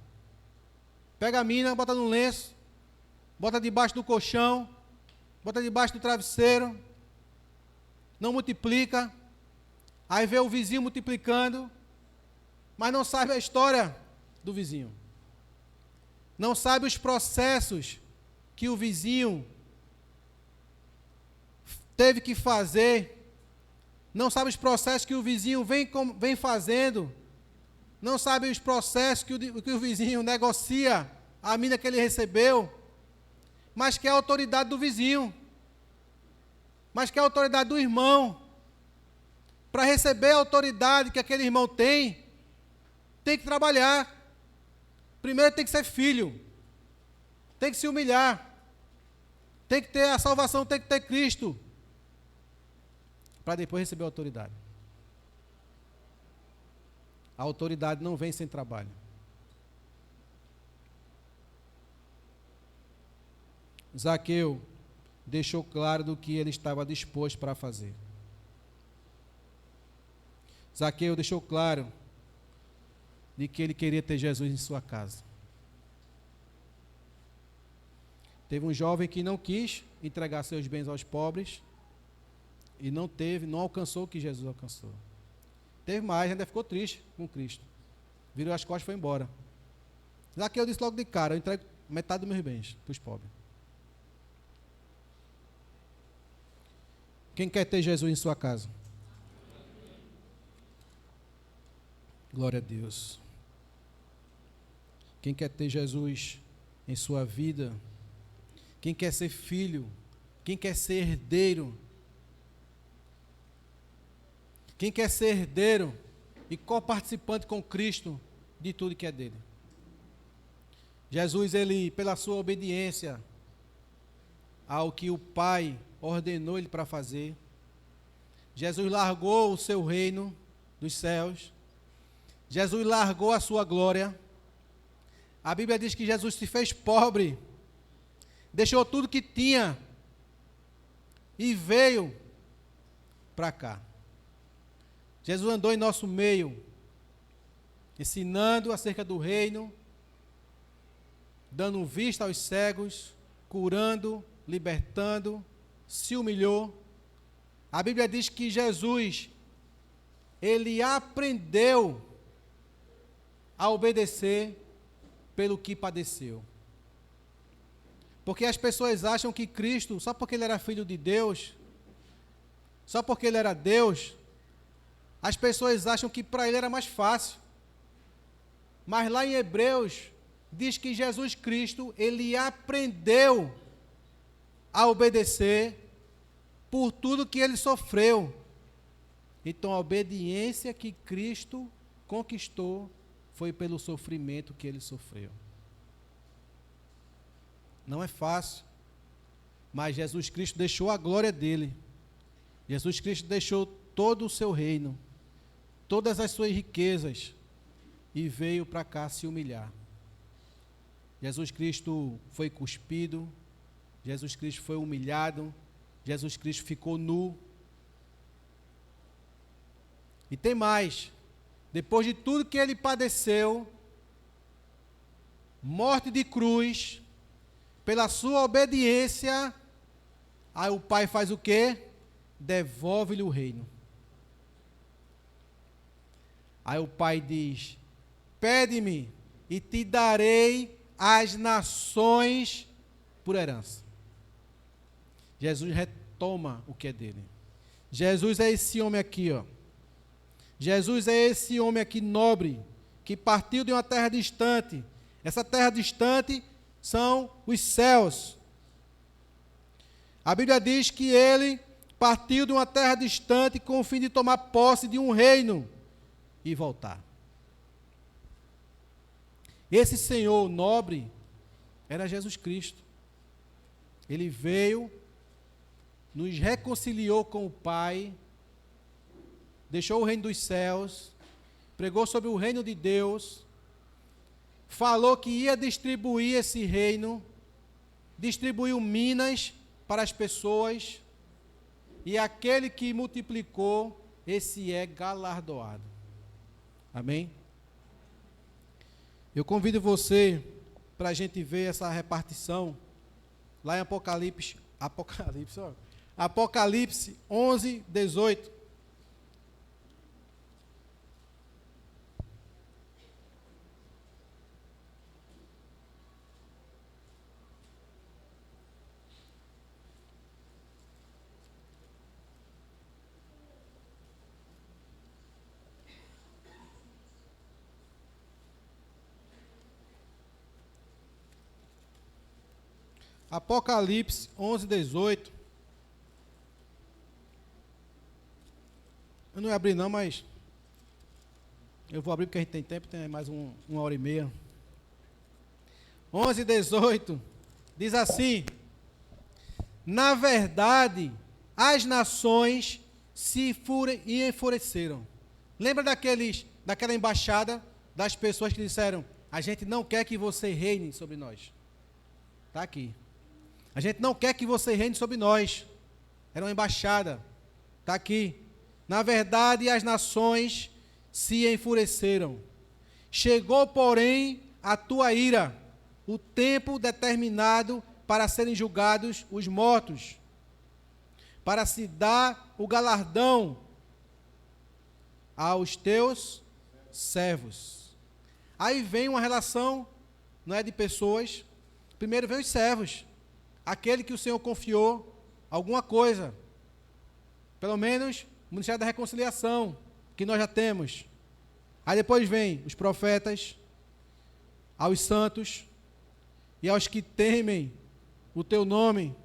Pega a mina, bota no lenço, bota debaixo do colchão, bota debaixo do travesseiro, não multiplica, aí vê o vizinho multiplicando, mas não sabe a história do vizinho. Não sabe os processos que o vizinho teve que fazer, não sabe os processos que o vizinho vem fazendo, não sabe os processos que o vizinho negocia a mina que ele recebeu, mas quer a autoridade do vizinho, mas quer a autoridade do irmão. Para receber a autoridade que aquele irmão tem que trabalhar. Primeiro tem que ser filho, tem que se humilhar, tem que ter a salvação, tem que ter Cristo, para depois receber a autoridade. A autoridade não vem sem trabalho. Zaqueu deixou claro do que ele estava disposto para fazer. Zaqueu deixou claro de que ele queria ter Jesus em sua casa. Teve um jovem que não quis entregar seus bens aos pobres e não alcançou o que Jesus alcançou. Teve mais, ainda ficou triste com Cristo. Virou as costas e foi embora. Zaqueu disse logo de cara: eu entrego metade dos meus bens para os pobres. Quem quer ter Jesus em sua casa? Glória a Deus. Quem quer ter Jesus em sua vida? Quem quer ser filho? Quem quer ser herdeiro? Quem quer ser herdeiro e co-participante com Cristo de tudo que é dele? Jesus, ele, pela sua obediência ao que o Pai ordenou ele para fazer, Jesus largou o seu reino dos céus, Jesus largou a sua glória. A Bíblia diz que Jesus se fez pobre, deixou tudo que tinha e veio para cá. Jesus andou em nosso meio, ensinando acerca do reino, dando vista aos cegos, curando, libertando, se humilhou. A Bíblia diz que Jesus, ele aprendeu a obedecer pelo que padeceu. Porque as pessoas acham que Cristo, só porque ele era filho de Deus, só porque ele era Deus, as pessoas acham que para ele era mais fácil. Mas lá em Hebreus, diz que Jesus Cristo, ele aprendeu a obedecer por tudo que ele sofreu. Então a obediência que Cristo conquistou foi pelo sofrimento que ele sofreu. Não é fácil, mas Jesus Cristo deixou a glória dele. Jesus Cristo deixou todo o seu reino, todas as suas riquezas, e veio para cá se humilhar. Jesus Cristo foi cuspido, Jesus Cristo foi humilhado, Jesus Cristo ficou nu. E tem mais, depois de tudo que ele padeceu, morte de cruz, pela sua obediência, aí o Pai faz o quê? Devolve-lhe o reino. Aí o Pai diz: pede-me e te darei as nações por herança. Jesus retoma o que é dele. Jesus é esse homem aqui, ó. Jesus é esse homem aqui nobre, que partiu de uma terra distante. Essa terra distante são os céus. A Bíblia diz que ele partiu de uma terra distante com o fim de tomar posse de um reino e voltar. Esse Senhor nobre era Jesus Cristo. Ele veio, nos reconciliou com o Pai, deixou o reino dos céus, pregou sobre o reino de Deus, falou que ia distribuir esse reino, distribuiu minas para as pessoas, e aquele que multiplicou, esse é galardoado. Amém? Eu convido você para a gente ver essa repartição lá em Apocalipse 11, 18. Apocalipse 11, 18. Eu não ia abrir não, mas eu vou abrir porque a gente tem tempo, tem mais uma hora e meia. 11, 18, diz assim: na verdade, as nações se enfureceram. Lembra daquela embaixada, das pessoas que disseram: a gente não quer que você reine sobre nós. Está aqui. A gente não quer que você reine sobre nós. Era uma embaixada. Está aqui. Na verdade, as nações se enfureceram. Chegou, porém, a tua ira, o tempo determinado para serem julgados os mortos, para se dar o galardão aos teus servos. Aí vem uma relação, não é de pessoas. Primeiro vem os servos. Aquele que o Senhor confiou alguma coisa, pelo menos o Ministério da Reconciliação, que nós já temos. Aí depois vem os profetas, aos santos e aos que temem o teu nome,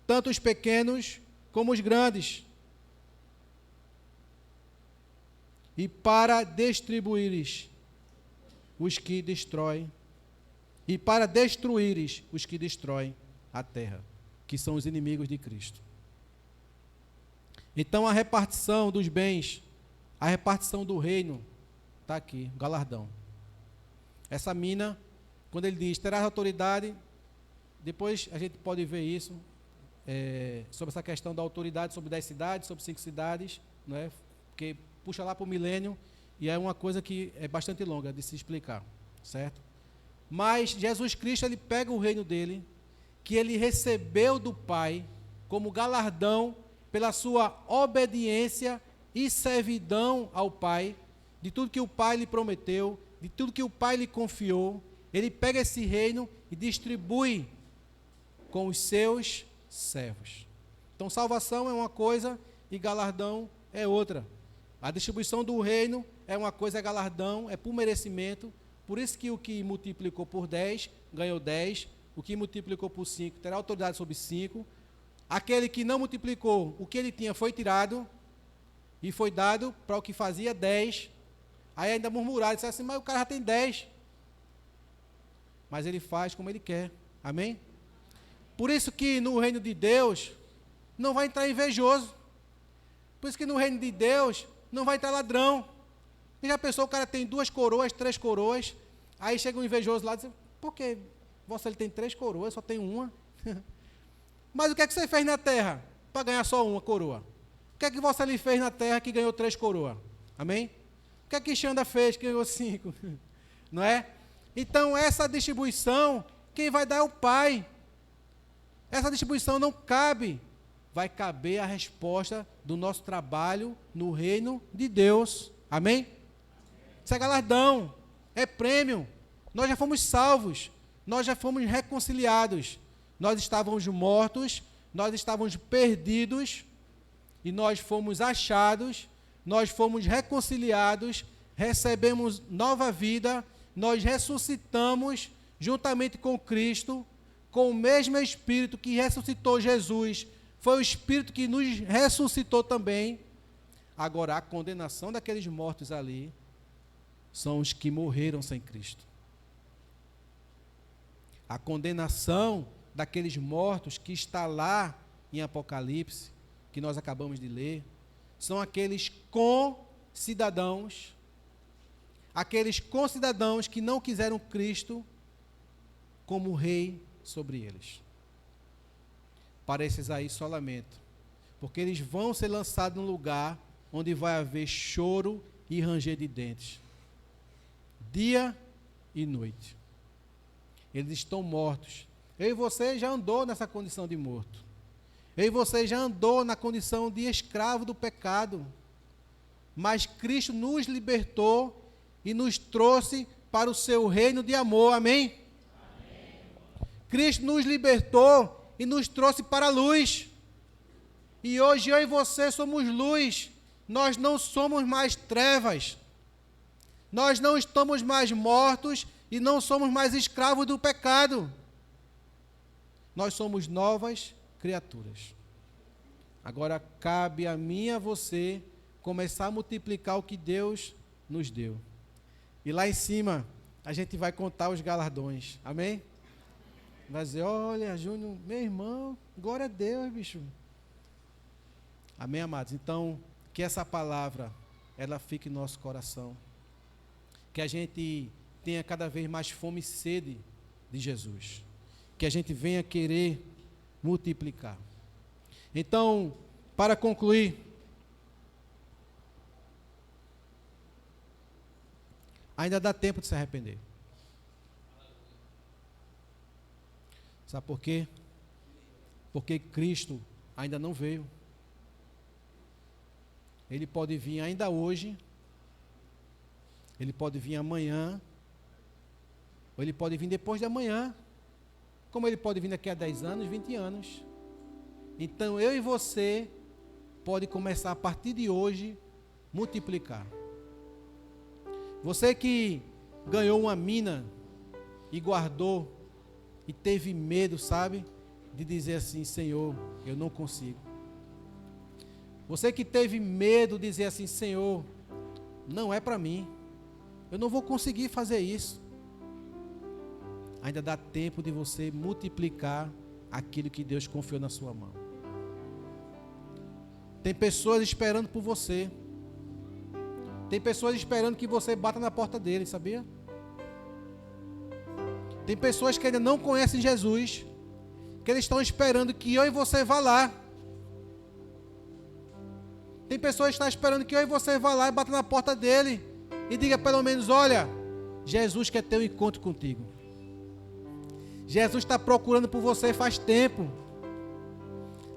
tanto os pequenos como os grandes, e para distribuires os que destroem, e para destruires os que destroem a terra, que são os inimigos de Cristo. Então a repartição dos bens, a repartição do reino, está aqui, o galardão. Essa mina, quando ele diz, terás autoridade, depois a gente pode ver isso, sobre essa questão da autoridade, sobre 10 cidades, sobre 5 cidades, não é? Porque puxa lá para o milênio, e é uma coisa que é bastante longa de se explicar, certo? Mas Jesus Cristo, ele pega o reino dele, que ele recebeu do Pai como galardão pela sua obediência e servidão ao Pai, de tudo que o Pai lhe prometeu, de tudo que o Pai lhe confiou. Ele pega esse reino e distribui com os seus servos. Então, salvação é uma coisa e galardão é outra. A distribuição do reino é uma coisa, é galardão, é por merecimento. Por isso que o que multiplicou por 10, ganhou 10. O que multiplicou por 5 terá autoridade sobre 5. Aquele que não multiplicou, o que ele tinha foi tirado e foi dado para o que fazia 10. Aí ainda murmuraram, disseram assim, mas o cara já tem 10. Mas ele faz como ele quer. Amém? Por isso que no reino de Deus não vai entrar invejoso. Por isso que no reino de Deus não vai entrar ladrão. E já pensou, o cara tem 2 coroas, 3 coroas, aí chega um invejoso lá e diz, por que ele tem 3 coroas, só tem uma? Mas o que é que você fez na terra para ganhar só uma coroa? O que é que você lhe fez na terra que ganhou 3 coroas? Amém? O que é que Xanda fez que ganhou 5? Não é? Então, essa distribuição, quem vai dar é o Pai. Essa distribuição não cabe. Vai caber a resposta do nosso trabalho no reino de Deus. Amém? Isso é galardão, é prêmio. Nós já fomos salvos, nós já fomos reconciliados. Nós estávamos mortos, nós estávamos perdidos, e nós fomos achados, nós fomos reconciliados, recebemos nova vida, nós ressuscitamos juntamente com Cristo, com o mesmo Espírito que ressuscitou Jesus, foi o Espírito que nos ressuscitou também. Agora, a condenação daqueles mortos ali são os que morreram sem Cristo. A condenação daqueles mortos que está lá em Apocalipse, que nós acabamos de ler, são aqueles concidadãos que não quiseram Cristo como rei sobre eles. Para esses aí só lamento, porque eles vão ser lançados num lugar onde vai haver choro e ranger de dentes, dia e noite. Eles estão mortos. Eu e você já andou nessa condição de morto. Eu e você já andou na condição de escravo do pecado. Mas Cristo nos libertou e nos trouxe para o seu reino de amor. Amém? Amém. Cristo nos libertou e nos trouxe para a luz. E hoje eu e você somos luz. Nós não somos mais trevas. Nós não estamos mais mortos e não somos mais escravos do pecado. Nós somos novas criaturas. Agora cabe a mim e a você começar a multiplicar o que Deus nos deu. E lá em cima a gente vai contar os galardões. Amém? Vai dizer, olha, Júnior, meu irmão, glória a Deus, bicho. Amém, amados? Então, que essa palavra, ela fique em nosso coração. Que a gente tenha cada vez mais fome e sede de Jesus. Que a gente venha querer multiplicar. Então, para concluir, ainda dá tempo de se arrepender. Sabe por quê? Porque Cristo ainda não veio. Ele pode vir ainda hoje, ele pode vir amanhã, ou ele pode vir depois de amanhã, como ele pode vir daqui a 10 anos, 20 anos. Então eu e você pode começar a partir de hoje multiplicar. Você que ganhou uma mina e guardou e teve medo, sabe, de dizer assim, Senhor, eu não consigo. Você que teve medo de dizer assim, Senhor, não é para mim, eu não vou conseguir fazer isso. Ainda dá tempo de você multiplicar aquilo que Deus confiou na sua mão. Tem pessoas esperando por você. Tem pessoas esperando que você bata na porta dele, sabia? Tem pessoas que ainda não conhecem Jesus, que eles estão esperando que eu e você vá lá. Tem pessoas que estão esperando que eu e você vá lá e bata na porta dele e diga pelo menos, olha, Jesus quer ter um encontro contigo. Jesus está procurando por você faz tempo.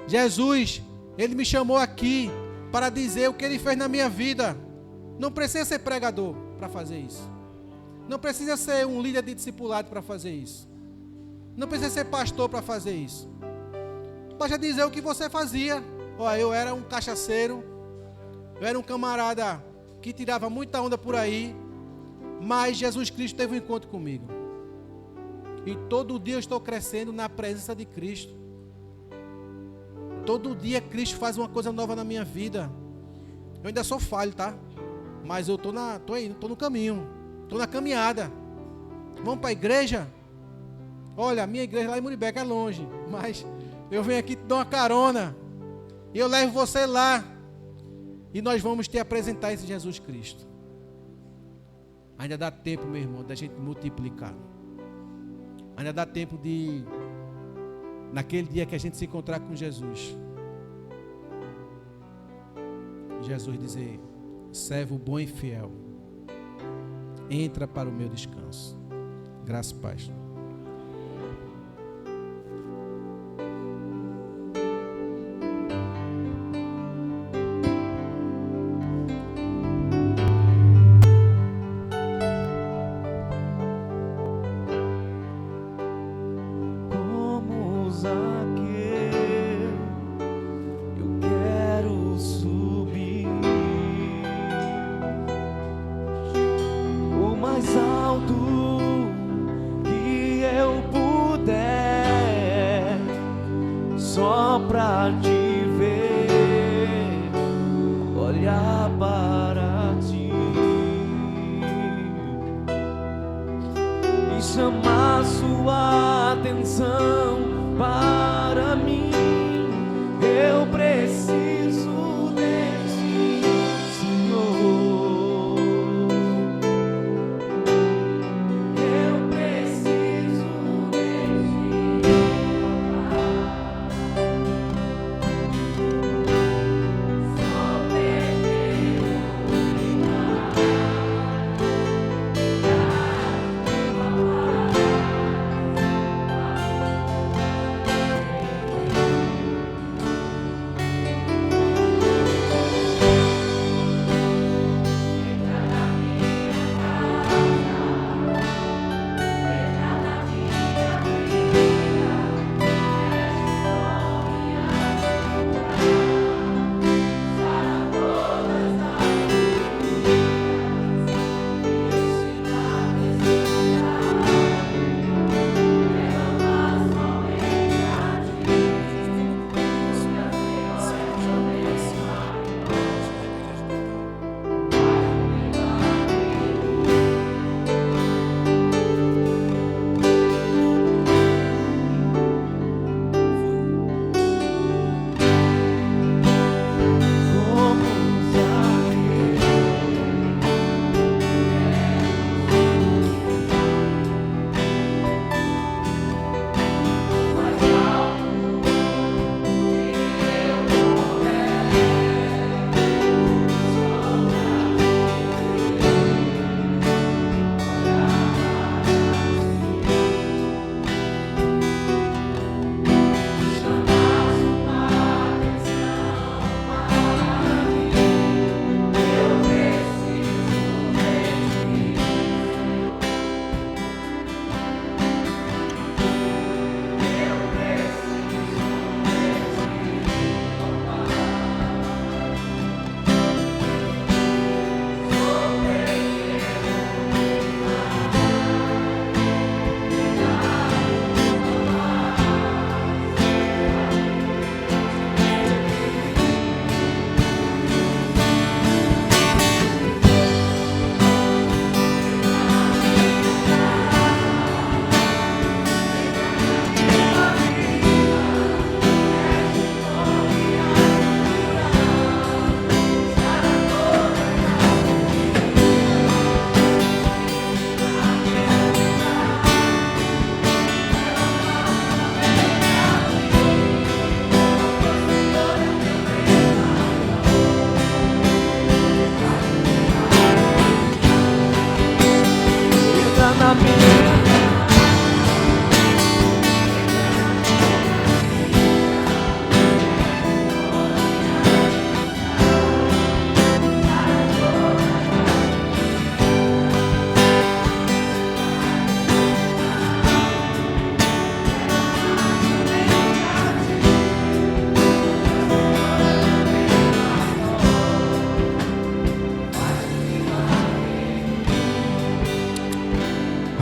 Jesus, Ele me chamou aqui para dizer o que Ele fez na minha vida. Não precisa ser pregador para fazer isso. Não precisa ser um líder de discipulado para fazer isso. Não precisa ser pastor para fazer isso. Basta dizer o que você fazia. Ó, eu era um cachaceiro, eu era um camarada que tirava muita onda por aí, mas Jesus Cristo teve um encontro comigo. E todo dia eu estou crescendo na presença de Cristo. Todo dia Cristo faz uma coisa nova na minha vida. Eu ainda sou falho, tá? Mas eu estou no caminho, estou na caminhada. Vamos para a igreja? Olha, a minha igreja lá em Muribeca é longe, mas eu venho aqui te dar uma carona e eu levo você lá e nós vamos te apresentar esse Jesus Cristo. Ainda dá tempo, meu irmão, da gente multiplicar. Ainda dá tempo de, naquele dia que a gente se encontrar com Jesus, Jesus dizer: servo bom e fiel, entra para o meu descanso. Graças e paz.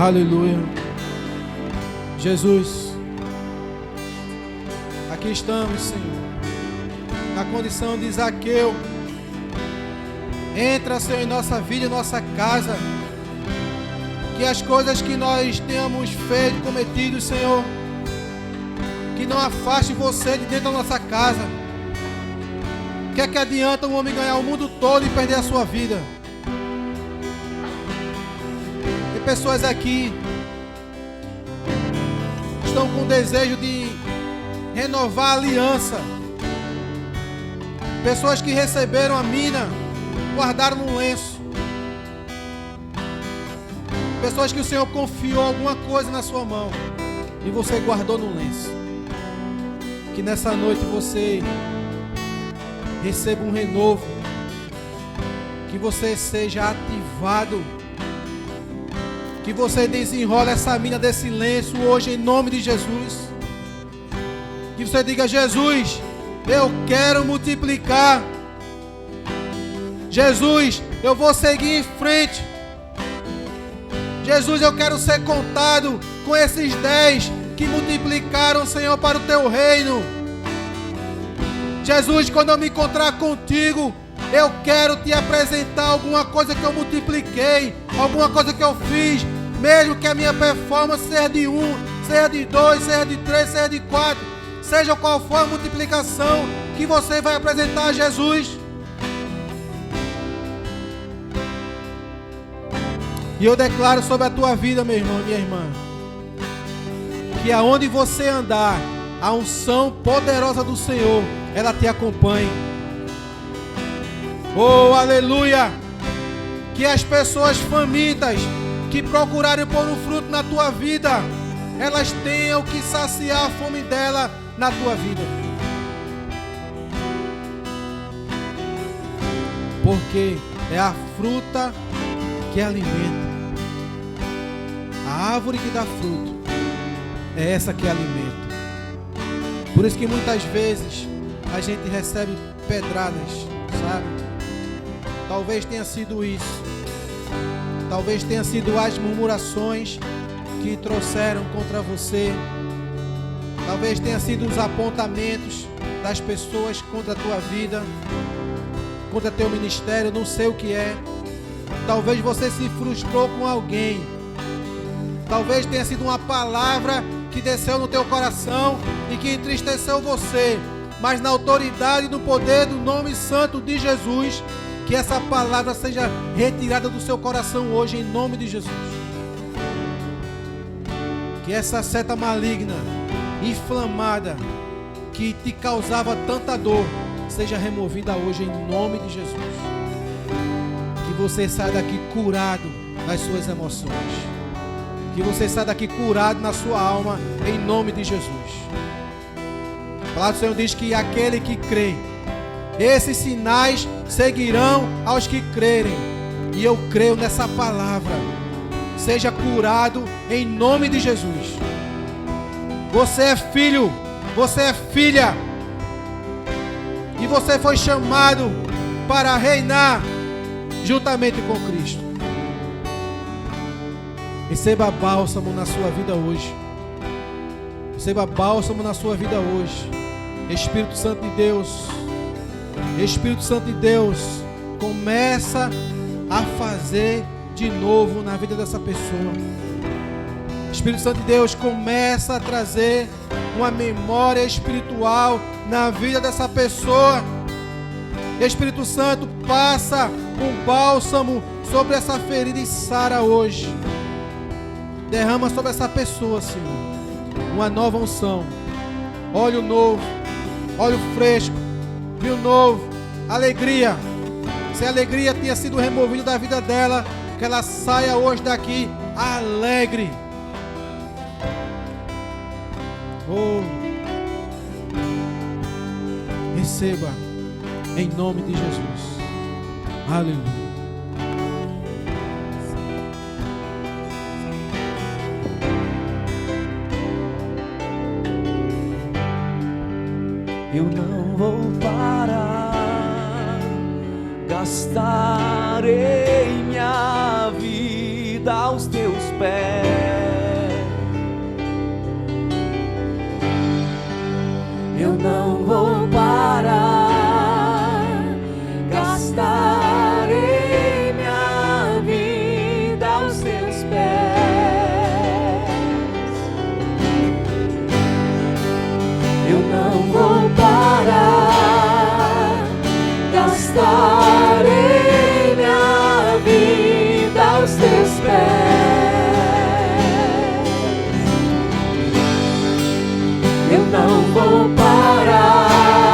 Aleluia. Jesus, aqui estamos, Senhor, na condição de Zaqueu. Entra, Senhor, em nossa vida, em nossa casa. Que as coisas que nós tenhamos feito, cometido, Senhor, que não afaste você de dentro da nossa casa. Que é que adianta um homem ganhar o mundo todo e perder a sua vida? pessoas aqui estão com desejo de renovar a aliança. Pessoas que receberam a mina, guardaram num lenço. Pessoas que o Senhor confiou alguma coisa na sua mão e você guardou no lenço. Que nessa noite você receba um renovo, que você seja ativado, que você desenrole essa mina desse lenço hoje em nome de Jesus. Que você diga: Jesus, eu quero multiplicar. Jesus, eu vou seguir em frente. Jesus, eu quero ser contado com esses 10 que multiplicaram, Senhor, para o teu reino. Jesus, quando eu me encontrar contigo, eu quero te apresentar alguma coisa que eu multipliquei, alguma coisa que eu fiz, mesmo que a minha performance seja de 1, seja de 2, seja de 3, seja de 4, seja qual for a multiplicação que você vai apresentar a Jesus. E eu declaro sobre a tua vida, meu irmão, minha irmã, que aonde você andar, a unção poderosa do Senhor, ela te acompanhe. Oh, aleluia! Que as pessoas famintas que procurarem pôr um fruto na tua vida, elas tenham que saciar a fome dela na tua vida. Porque é a fruta que alimenta. A árvore que dá fruto é essa que alimenta. Por isso que muitas vezes a gente recebe pedradas, sabe? Talvez tenha sido isso. Talvez tenha sido as murmurações que trouxeram contra você. Talvez tenha sido os apontamentos das pessoas contra a tua vida, contra teu ministério, não sei o que é. Talvez você se frustrou com alguém. Talvez tenha sido uma palavra que desceu no teu coração e que entristeceu você. Mas na autoridade e no poder do nome santo de Jesus, que essa palavra seja retirada do seu coração hoje em nome de Jesus. Que essa seta maligna, inflamada, que te causava tanta dor, seja removida hoje em nome de Jesus. Que você saia daqui curado das suas emoções. Que você saia daqui curado na sua alma, em nome de Jesus. A palavra do Senhor diz que aquele que crê, esses sinais seguirão aos que crerem. E eu creio nessa palavra. Seja curado em nome de Jesus. Você é filho, você é filha. E você foi chamado para reinar juntamente com Cristo. Receba bálsamo na sua vida hoje. Receba bálsamo na sua vida hoje. Espírito Santo de Deus. Espírito Santo de Deus, começa a fazer de novo na vida dessa pessoa. Espírito Santo de Deus, começa a trazer uma memória espiritual na vida dessa pessoa. Espírito Santo, passa um bálsamo sobre essa ferida e sara hoje. Derrama sobre essa pessoa, Senhor, uma nova unção, óleo novo, óleo fresco, vinho novo, alegria. Se a alegria tinha sido removida da vida dela, que ela saia hoje daqui alegre. Oh, receba em nome de Jesus. Aleluia. Eu não vou parar, gastarei minha vida aos teus pés. Eu não vou parar, gastarei minha vida aos teus pés. Eu não vou parar, gastarei minha vida aos teus pés. vou parar,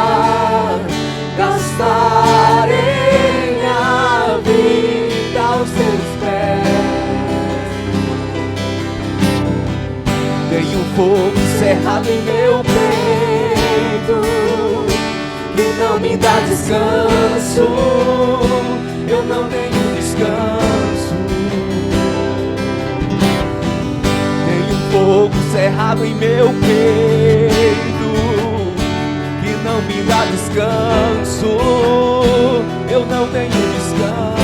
gastarei minha vida aos teus pés. Tenho um fogo cerrado em meu peito que não me dá descanso, eu não tenho descanso. Tenho um fogo cerrado em meu peito que não me dá descanso, eu não tenho descanso.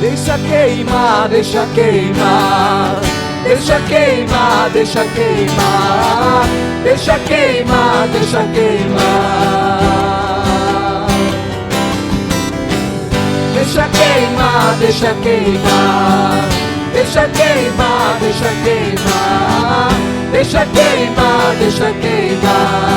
Deixa queimar, deixa queimar, deixa queimar, deixa queimar, deixa queimar, deixa queimar. Deixa queimar, deixa queimar, deixa queimar, deixa queimar, deixa queimar, deixa queimar.